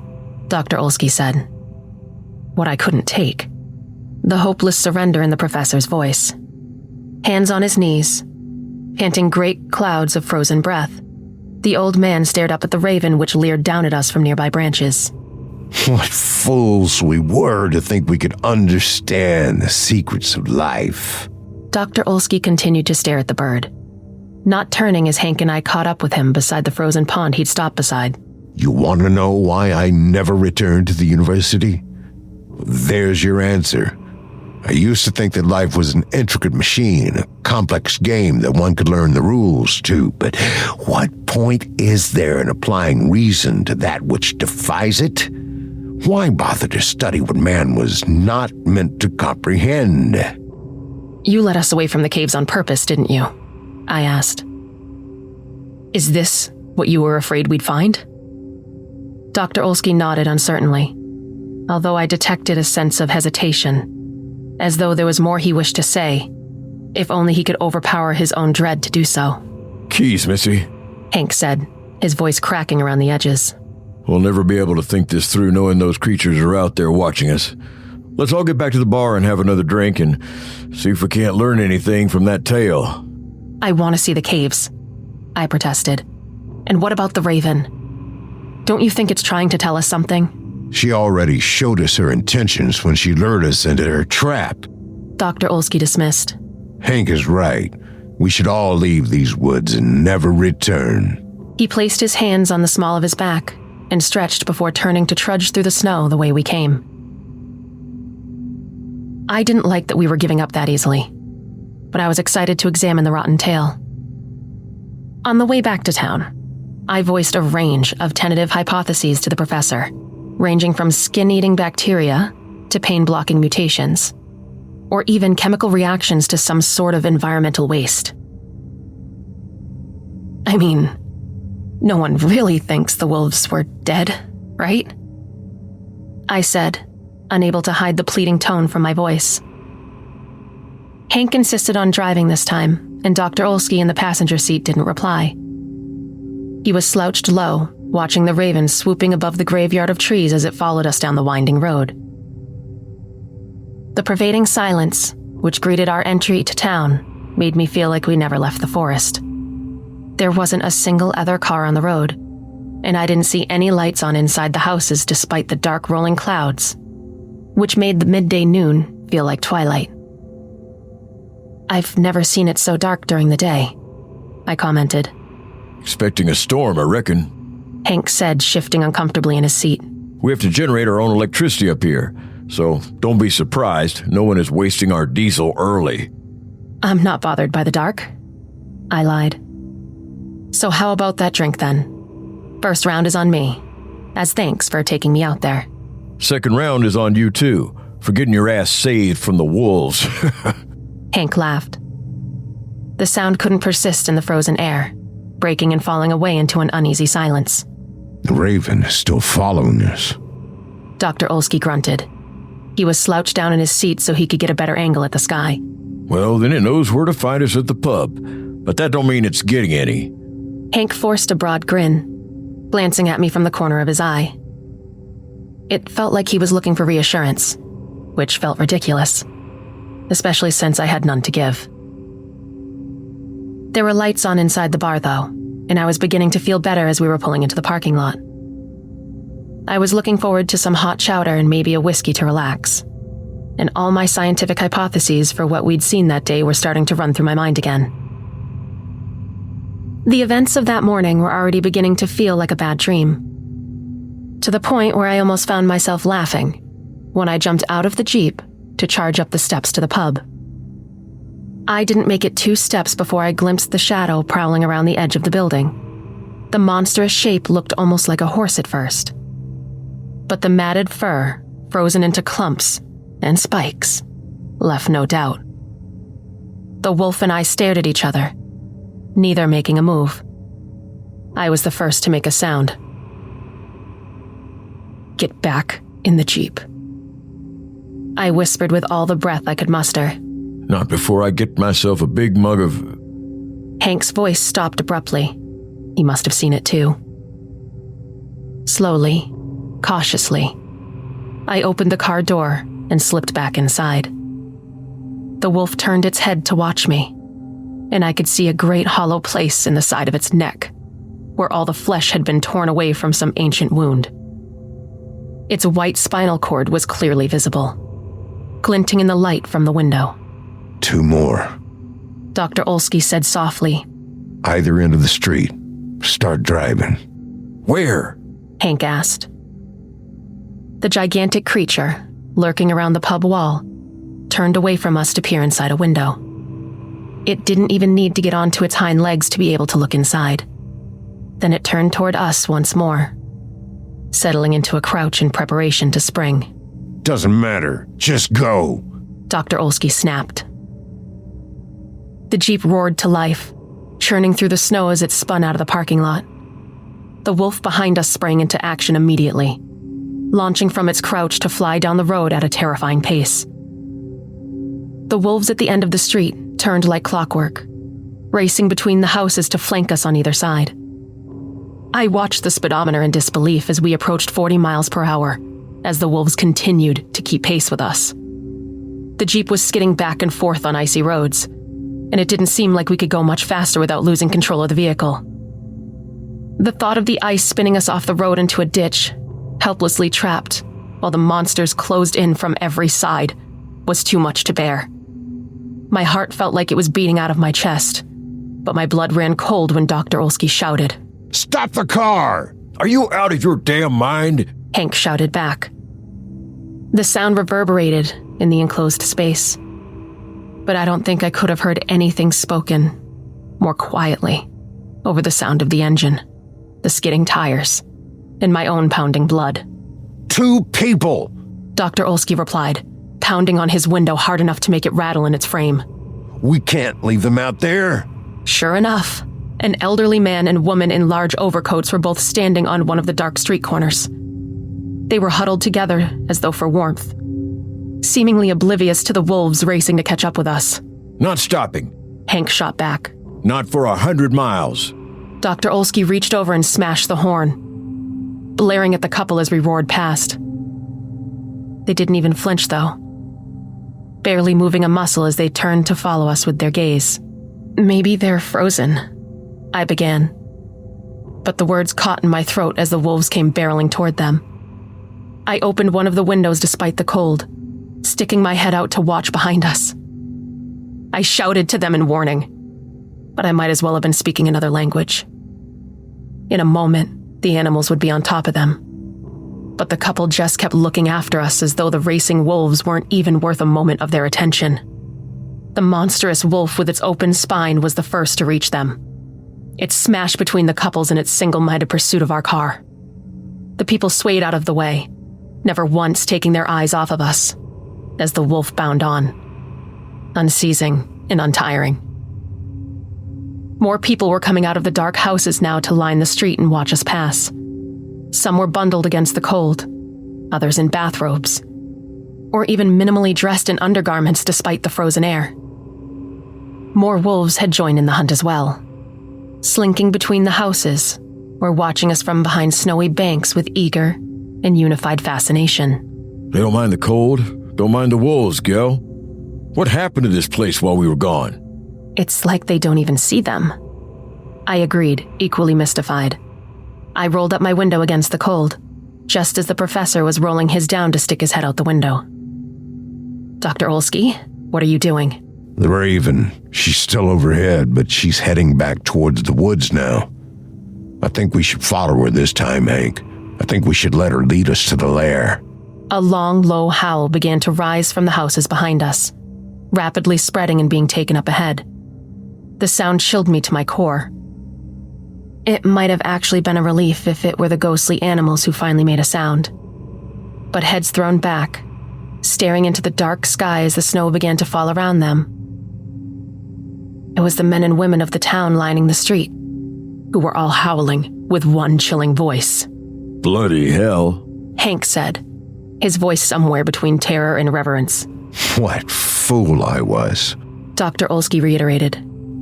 Dr. Olsky said. What I couldn't take. The hopeless surrender in the professor's voice. Hands on his knees, panting great clouds of frozen breath, the old man stared up at the raven which leered down at us from nearby branches. What fools we were to think we could understand the secrets of life. Dr. Olsky continued to stare at the bird, not turning as Hank and I caught up with him beside the frozen pond he'd stopped beside. You want to know why I never returned to the university? There's your answer. I used to think that life was an intricate machine, a complex game that one could learn the rules to, but what point is there in applying reason to that which defies it? Why bother to study what man was not meant to comprehend? You led us away from the caves on purpose, didn't you? I asked. Is this what you were afraid we'd find? Dr. Olsky nodded uncertainly, although I detected a sense of hesitation, as though there was more he wished to say, if only he could overpower his own dread to do so. Keys, Missy, Hank said, his voice cracking around the edges. We'll never be able to think this through knowing those creatures are out there watching us. Let's all get back to the bar and have another drink and see if we can't learn anything from that tale. I want to see the caves, I protested. And what about the raven? Don't you think it's trying to tell us something? She already showed us her intentions when she lured us into her trap. Dr. Olsky dismissed. Hank is right. We should all leave these woods and never return. He placed his hands on the small of his back and stretched before turning to trudge through the snow the way we came. I didn't like that we were giving up that easily, but I was excited to examine the rotten tail. On the way back to town, I voiced a range of tentative hypotheses to the professor, ranging from skin-eating bacteria to pain-blocking mutations, or even chemical reactions to some sort of environmental waste. I mean, no one really thinks the wolves were dead, right? I said, unable to hide the pleading tone from my voice. Hank insisted on driving this time, and Dr. Olsky in the passenger seat didn't reply. He was slouched low, watching the raven swooping above the graveyard of trees as it followed us down the winding road. The pervading silence, which greeted our entry to town, made me feel like we never left the forest. There wasn't a single other car on the road, and I didn't see any lights on inside the houses despite the dark rolling clouds, which made the midday noon feel like twilight. I've never seen it so dark during the day, I commented. Expecting a storm, I reckon, Hank said, shifting uncomfortably in his seat. We have to generate our own electricity up here, so don't be surprised no one is wasting our diesel early. I'm not bothered by the dark, I lied. So how about that drink then? First round is on me, as thanks for taking me out there. Second round is on you too, for getting your ass saved from the wolves. Hank laughed. The sound couldn't persist in the frozen air, breaking and falling away into an uneasy silence. The raven is still following us, Dr. Olsky grunted. He was slouched down in his seat so he could get a better angle at the sky. Well, then it knows where to find us at the pub, but that don't mean it's getting any. Hank forced a broad grin, glancing at me from the corner of his eye. It felt like he was looking for reassurance, which felt ridiculous, especially since I had none to give. There were lights on inside the bar, though, and I was beginning to feel better as we were pulling into the parking lot. I was looking forward to some hot chowder and maybe a whiskey to relax, and all my scientific hypotheses for what we'd seen that day were starting to run through my mind again. The events of that morning were already beginning to feel like a bad dream, to the point where I almost found myself laughing when I jumped out of the Jeep to charge up the steps to the pub. I didn't make it 2 steps before I glimpsed the shadow prowling around the edge of the building. The monstrous shape looked almost like a horse at first, but the matted fur, frozen into clumps and spikes, left no doubt. The wolf and I stared at each other, neither making a move. I was the first to make a sound. "Get back in the Jeep," I whispered with all the breath I could muster. Not before I get myself a big mug of... Hank's voice stopped abruptly. He must have seen it too. Slowly, cautiously, I opened the car door and slipped back inside. The wolf turned its head to watch me, and I could see a great hollow place in the side of its neck, where all the flesh had been torn away from some ancient wound. Its white spinal cord was clearly visible, glinting in the light from the window. 2 more. Dr. Olsky said softly. Either end of the street. Start driving. Where? Hank asked. The gigantic creature, lurking around the pub wall, turned away from us to peer inside a window. It didn't even need to get onto its hind legs to be able to look inside. Then it turned toward us once more, settling into a crouch in preparation to spring. Doesn't matter. Just go. Dr. Olsky snapped. The Jeep roared to life, churning through the snow as it spun out of the parking lot. The wolf behind us sprang into action immediately, launching from its crouch to fly down the road at a terrifying pace. The wolves at the end of the street turned like clockwork, racing between the houses to flank us on either side. I watched the speedometer in disbelief as we approached 40 miles per hour, as the wolves continued to keep pace with us. The Jeep was skidding back and forth on icy roads, and it didn't seem like we could go much faster without losing control of the vehicle. The thought of the ice spinning us off the road into a ditch, helplessly trapped, while the monsters closed in from every side, was too much to bear. My heart felt like it was beating out of my chest, but my blood ran cold when Dr. Olsky shouted, "Stop the car!" Are you out of your damn mind? Hank shouted back. The sound reverberated in the enclosed space, but I don't think I could have heard anything spoken more quietly over the sound of the engine, the skidding tires, and my own pounding blood. 2 people! Dr. Olsky replied, pounding on his window hard enough to make it rattle in its frame. We can't leave them out there. Sure enough, an elderly man and woman in large overcoats were both standing on one of the dark street corners. They were huddled together as though for warmth, seemingly oblivious to the wolves racing to catch up with us. Not stopping. Hank shot back. Not for 100 miles. Dr. Olsky reached over and smashed the horn, blaring at the couple as we roared past. They didn't even flinch, though, barely moving a muscle as they turned to follow us with their gaze. Maybe they're frozen, I began, but the words caught in my throat as the wolves came barreling toward them. I opened one of the windows despite the cold, sticking my head out to watch behind us. I shouted to them in warning, but I might as well have been speaking another language. In a moment, the animals would be on top of them, but the couple just kept looking after us as though the racing wolves weren't even worth a moment of their attention. The monstrous wolf with its open spine was the first to reach them. It smashed between the couples in its single-minded pursuit of our car. The people swayed out of the way, never once taking their eyes off of us, as the wolf bound on, unceasing and untiring. More people were coming out of the dark houses now to line the street and watch us pass. Some were bundled against the cold, others in bathrobes, or even minimally dressed in undergarments despite the frozen air. More wolves had joined in the hunt as well, slinking between the houses or watching us from behind snowy banks with eager and unified fascination. They don't mind the cold, don't mind the wolves, Gil. What happened to this place while we were gone? It's like they don't even see them. I agreed, equally mystified. I rolled up my window against the cold, just as the professor was rolling his down to stick his head out the window. Dr. Olsky, what are you doing? The Raven. She's still overhead, but she's heading back towards the woods now. I think we should follow her this time, Hank. I think we should let her lead us to the lair. A long, low howl began to rise from the houses behind us, rapidly spreading and being taken up ahead. The sound chilled me to my core. It might have actually been a relief if it were the ghostly animals who finally made a sound. But heads thrown back, staring into the dark sky as the snow began to fall around them. It was the men and women of the town lining the street, who were all howling with one chilling voice. Bloody hell, Hank said, his voice somewhere between terror and reverence. What fool I was. Dr. Olsky reiterated.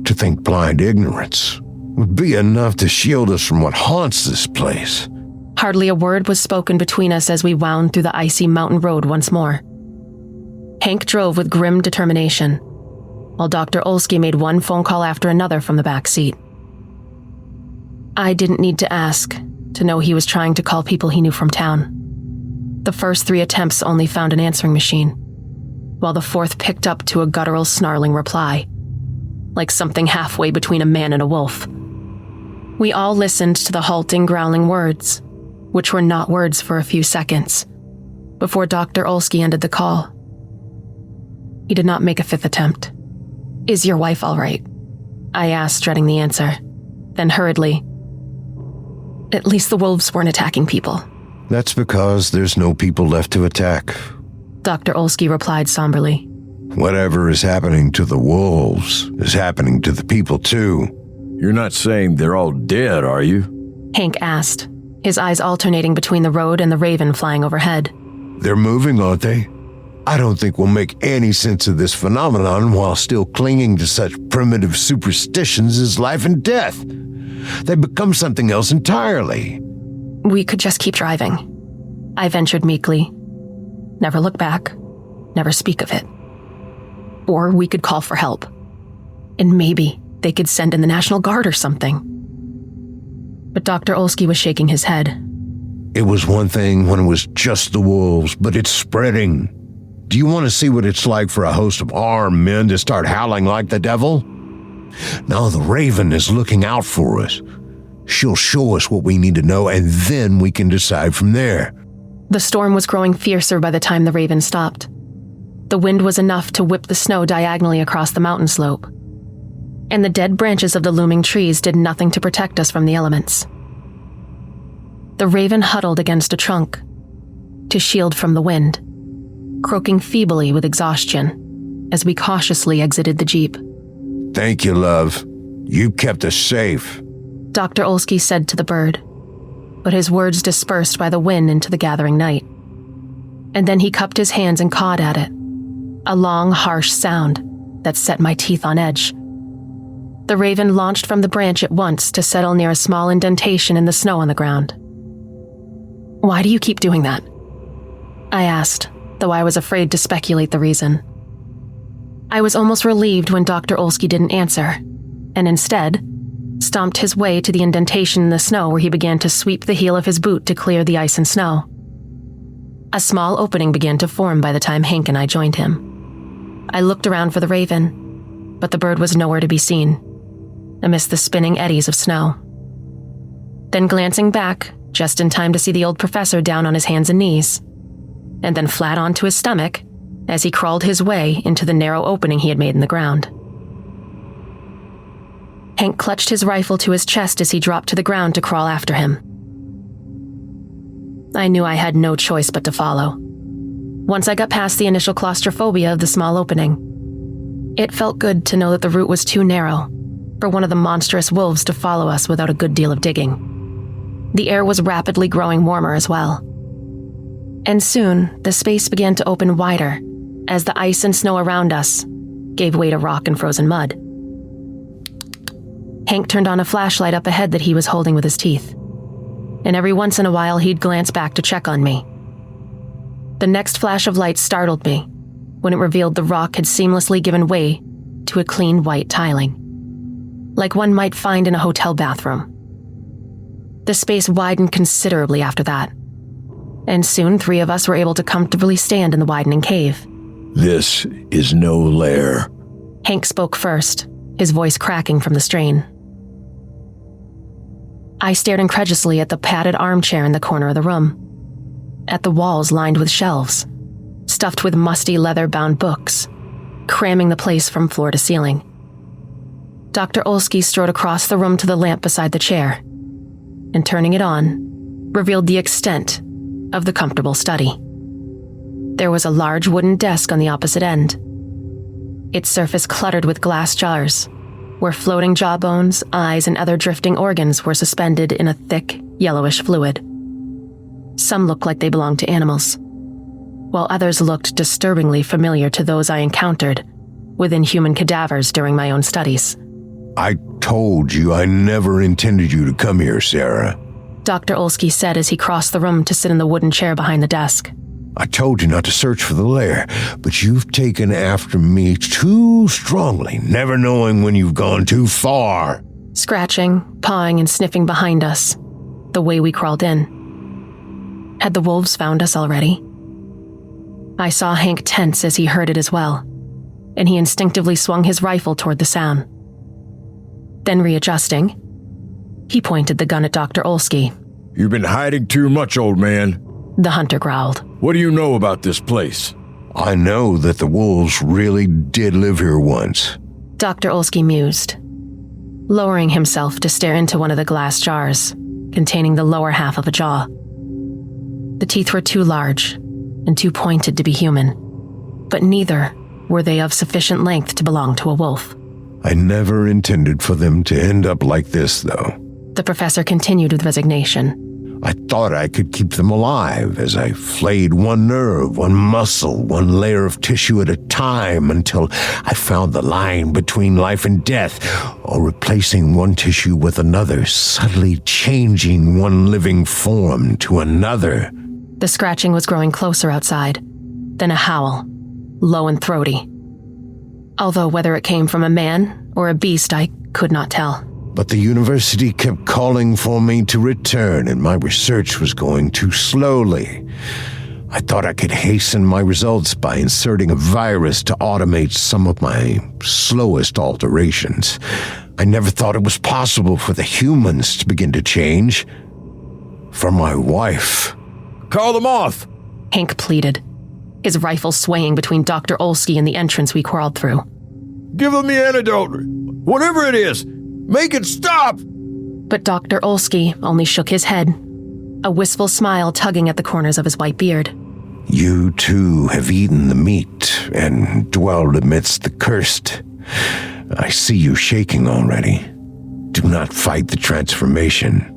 To think blind ignorance would be enough to shield us from what haunts this place. Hardly a word was spoken between us as we wound through the icy mountain road once more. Hank drove with grim determination, while Dr. Olsky made one phone call after another from the back seat. I didn't need to ask to know he was trying to call people he knew from town. The first 3 attempts only found an answering machine, while the 4th picked up to a guttural, snarling reply, like something halfway between a man and a wolf. We all listened to the halting, growling words, which were not words for a few seconds, before Dr. Olsky ended the call. He did not make a 5th attempt. Is your wife all right? I asked, dreading the answer. Then hurriedly, at least the wolves weren't attacking people. That's because there's no people left to attack. Dr. Olsky replied somberly. Whatever is happening to the wolves is happening to the people too. you're not saying they're all dead, are you? Hank asked, his eyes alternating between the road and the raven flying overhead. They're moving, aren't they? I don't think we'll make any sense of this phenomenon while still clinging to such primitive superstitions as life and death. They become something else entirely. We could just keep driving, I ventured meekly. Never look back, never speak of it. Or we could call for help. And maybe they could send in the National Guard or something. But Dr. Olsky was shaking his head. It was one thing when it was just the wolves, but it's spreading. Do you want to see what it's like for a host of armed men to start howling like the devil? Now the Raven is looking out for us. She'll show us what we need to know, and then we can decide from there. The storm was growing fiercer by the time the Raven stopped. The wind was enough to whip the snow diagonally across the mountain slope. And the dead branches of the looming trees did nothing to protect us from the elements. The Raven huddled against a trunk to shield from the wind, croaking feebly with exhaustion as we cautiously exited the Jeep. Thank you, love. You kept us safe, Dr. Olsky said to the bird, but his words dispersed by the wind into the gathering night. And then he cupped his hands and cawed at it, a long, harsh sound that set my teeth on edge. The Raven launched from the branch at once to settle near a small indentation in the snow on the ground. Why do you keep doing that? I asked, though I was afraid to speculate the reason. I was almost relieved when Dr. Olsky didn't answer, and instead stomped his way to the indentation in the snow where he began to sweep the heel of his boot to clear the ice and snow. A small opening began to form by the time Hank and I joined him. I looked around for the Raven, but the bird was nowhere to be seen, amidst the spinning eddies of snow. Then glancing back, just in time to see the old professor down on his hands and knees, and then flat onto his stomach as he crawled his way into the narrow opening he had made in the ground. Hank clutched his rifle to his chest as he dropped to the ground to crawl after him. I knew I had no choice but to follow. Once I got past the initial claustrophobia of the small opening, it felt good to know that the route was too narrow for one of the monstrous wolves to follow us without a good deal of digging. The air was rapidly growing warmer as well. And soon, the space began to open wider as the ice and snow around us gave way to rock and frozen mud. Hank turned on a flashlight up ahead that he was holding with his teeth, and every once in a while he'd glance back to check on me. The next flash of light startled me when it revealed the rock had seamlessly given way to a clean white tiling, like one might find in a hotel bathroom. The space widened considerably after that, and soon 3 of us were able to comfortably stand in the widening cave. This is no lair. Hank spoke first, his voice cracking from the strain. I stared incredulously at the padded armchair in the corner of the room, at the walls lined with shelves, stuffed with musty leather-bound books, cramming the place from floor to ceiling. Dr. Olsky strode across the room to the lamp beside the chair, and turning it on, revealed the extent of the comfortable study. There was a large wooden desk on the opposite end, its surface cluttered with glass jars, where floating jawbones, eyes, and other drifting organs were suspended in a thick, yellowish fluid. Some looked like they belonged to animals, while others looked disturbingly familiar to those I encountered within human cadavers during my own studies. I told you I never intended you to come here, Sarah. Dr. Olsky said as he crossed the room to sit in the wooden chair behind the desk. I told you not to search for the lair, but you've taken after me too strongly, never knowing when you've gone too far. Scratching, pawing, and sniffing behind us, the way we crawled in. Had the wolves found us already? I saw Hank tense as he heard it as well, and he instinctively swung his rifle toward the sound. Then readjusting, he pointed the gun at Dr. Olsky. You've been hiding too much, old man. The hunter growled. What do you know about this place? I know that the wolves really did live here once. Dr. Olsky mused, lowering himself to stare into one of the glass jars, containing the lower half of a jaw. The teeth were too large and too pointed to be human, but neither were they of sufficient length to belong to a wolf. I never intended for them to end up like this, though. The professor continued with resignation. I thought I could keep them alive as I flayed one nerve, one muscle, one layer of tissue at a time until I found the line between life and death, or replacing one tissue with another, subtly changing one living form to another. The scratching was growing closer outside, then a howl, low and throaty. Although whether it came from a man or a beast, I could not tell. But the university kept calling for me to return, and my research was going too slowly. I thought I could hasten my results by inserting a virus to automate some of my slowest alterations. I never thought it was possible for the humans to begin to change. For my wife. Call them off! Hank pleaded, his rifle swaying between Dr. Olsky and the entrance we crawled through. Give them the antidote! Whatever it is! Make it stop! But Dr. Olsky only shook his head, a wistful smile tugging at the corners of his white beard. You too have eaten the meat and dwelled amidst the cursed. I see you shaking already. Do not fight the transformation.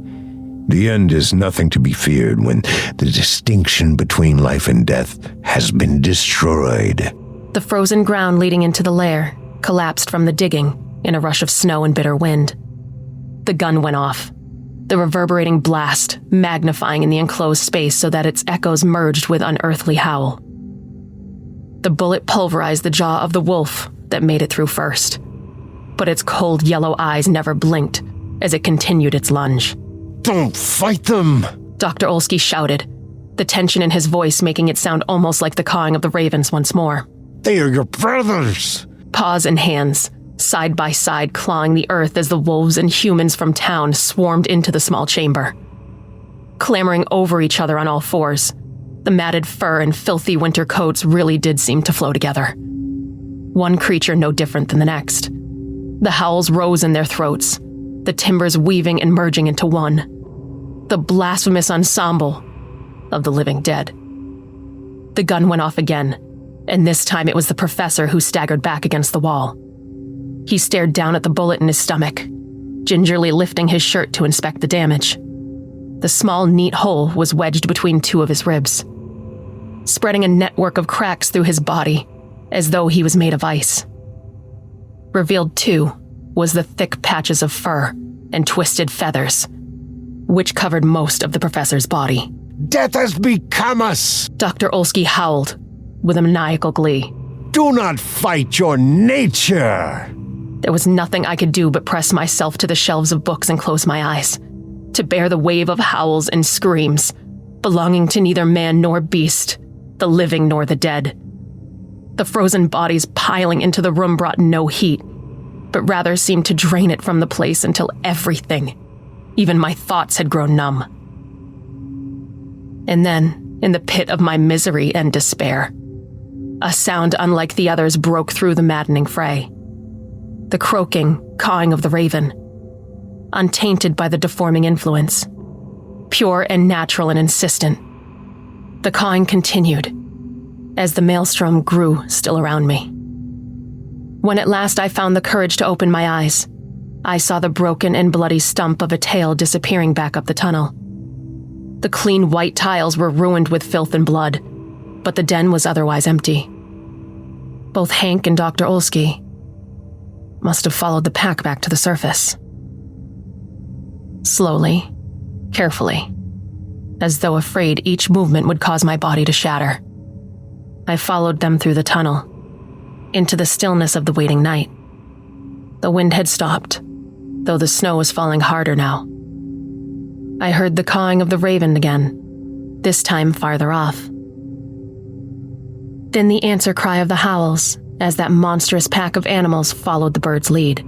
The end is nothing to be feared when the distinction between life and death has been destroyed. The frozen ground leading into the lair collapsed from the digging in a rush of snow and bitter wind. The gun went off, the reverberating blast magnifying in the enclosed space so that its echoes merged with unearthly howl. The bullet pulverized the jaw of the wolf that made it through first, but its cold yellow eyes never blinked as it continued its lunge. Don't fight them! Dr. Olsky shouted, the tension in his voice making it sound almost like the cawing of the ravens once more. They are your brothers! Paws and hands, side by side clawing the earth as the wolves and humans from town swarmed into the small chamber. Clambering over each other on all fours, the matted fur and filthy winter coats really did seem to flow together. One creature no different than the next. The howls rose in their throats, the timbers weaving and merging into one. The blasphemous ensemble of the living dead. The gun went off again, and this time it was the professor who staggered back against the wall. He stared down at the bullet in his stomach, gingerly lifting his shirt to inspect the damage. The small, neat hole was wedged between 2 of his ribs, spreading a network of cracks through his body, as though he was made of ice. Revealed, too, was the thick patches of fur and twisted feathers, which covered most of the professor's body. Death has become us! Dr. Olsky howled, with a maniacal glee. Do not fight your nature! There was nothing I could do but press myself to the shelves of books and close my eyes, to bear the wave of howls and screams, belonging to neither man nor beast, the living nor the dead. The frozen bodies piling into the room brought no heat, but rather seemed to drain it from the place until everything, even my thoughts, had grown numb. And then, in the pit of my misery and despair, a sound unlike the others broke through the maddening fray. The croaking, cawing of the raven, untainted by the deforming influence, pure and natural and insistent. The cawing continued, as the maelstrom grew still around me. When at last I found the courage to open my eyes, I saw the broken and bloody stump of a tail disappearing back up the tunnel. The clean white tiles were ruined with filth and blood, but the den was otherwise empty. Both Hank and Dr. Olsky must have followed the pack back to the surface. Slowly, carefully, as though afraid each movement would cause my body to shatter, I followed them through the tunnel, into the stillness of the waiting night. The wind had stopped, though the snow was falling harder now. I heard the cawing of the raven again, this time farther off. Then the answer cry of the howls, as that monstrous pack of animals followed the bird's lead.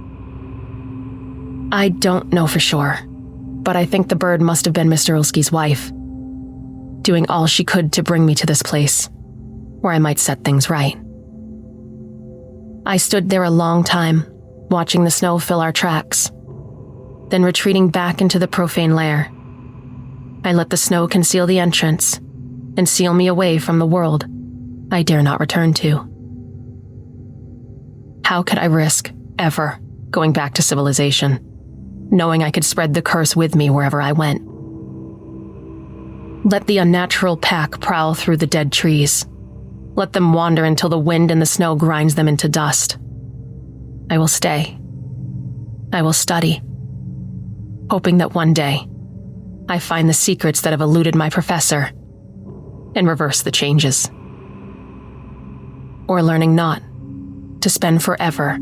I don't know for sure, but I think the bird must have been Mr. Olsky's wife, doing all she could to bring me to this place, where I might set things right. I stood there a long time, watching the snow fill our tracks, then retreating back into the profane lair. I let the snow conceal the entrance and seal me away from the world I dare not return to. How could I risk, ever, going back to civilization, knowing I could spread the curse with me wherever I went? Let the unnatural pack prowl through the dead trees. Let them wander until the wind and the snow grinds them into dust. I will stay. I will study, hoping that one day I find the secrets that have eluded my professor and reverse the changes. Or learning not to spend forever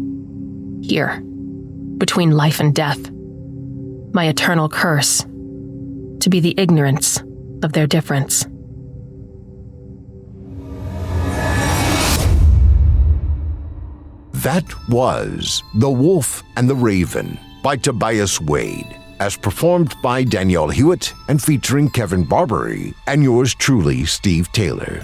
here, between life and death, my eternal curse to be the ignorance of their difference. That was The Wolf and the Raven by Tobias Wade, as performed by Danielle Hewitt and featuring Kevin Barbare and yours truly, Steve Taylor.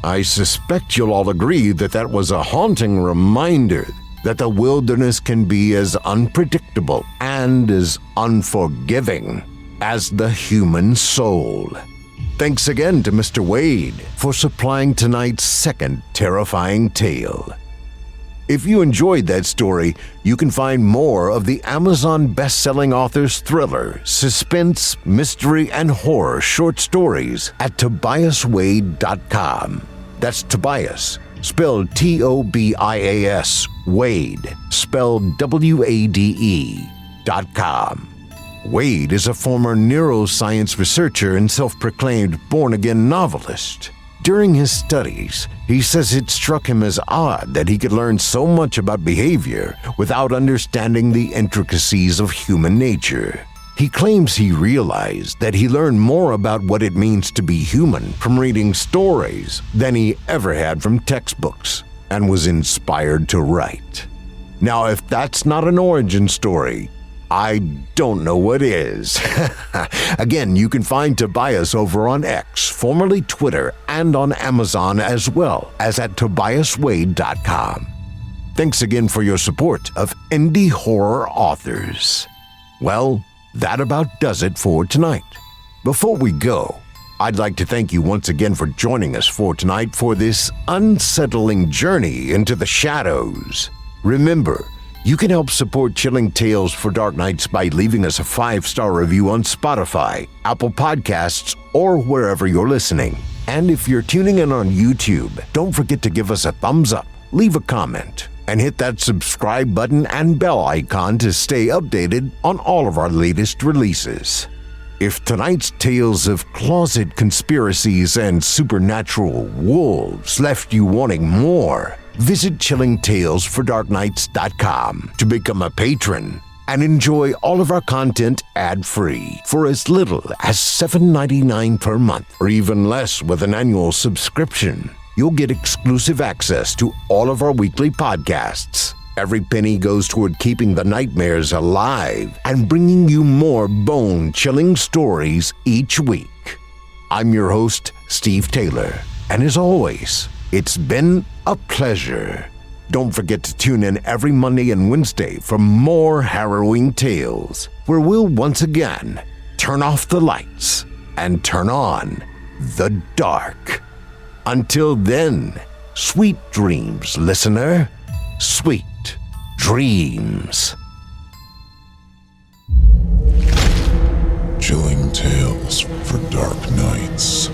I suspect you'll all agree that that was a haunting reminder that the wilderness can be as unpredictable and as unforgiving as the human soul. Thanks again to Mr. Wade for supplying tonight's second terrifying tale. If you enjoyed that story, you can find more of the Amazon best-selling author's thriller, suspense, mystery, and horror short stories at tobiaswade.com. That's Tobias, spelled Tobias, Wade, spelled WADE.com. Wade is a former neuroscience researcher and self-proclaimed born-again novelist. During his studies, he says it struck him as odd that he could learn so much about behavior without understanding the intricacies of human nature. He claims he realized that he learned more about what it means to be human from reading stories than he ever had from textbooks, and was inspired to write. Now, if that's not an origin story, I don't know what is. Again, you can find Tobias over on X, formerly Twitter, and on Amazon, as well as at tobiaswade.com. Thanks again for your support of indie horror authors. Well, that about does it for tonight. Before we go, I'd like to thank you once again for joining us for tonight for this unsettling journey into the shadows. Remember, you can help support Chilling Tales for Dark Nights by leaving us a 5-star review on Spotify, Apple Podcasts, or wherever you're listening. And if you're tuning in on YouTube, don't forget to give us a thumbs up, leave a comment, and hit that subscribe button and bell icon to stay updated on all of our latest releases. If tonight's tales of closet conspiracies and supernatural wolves left you wanting more, Visit chillingtalesfordarknights.com to become a patron and enjoy all of our content ad-free for as little as $7.99 per month, or even less with an annual subscription. You'll get exclusive access to all of our weekly podcasts. Every penny goes toward keeping the nightmares alive and bringing you more bone-chilling stories each week. I'm your host, Steve Taylor, and as always, it's been a pleasure. Don't forget to tune in every Monday and Wednesday for more harrowing tales, where we'll once again turn off the lights and turn on the dark. Until then, sweet dreams, listener. Sweet dreams. Chilling Tales for Dark Nights.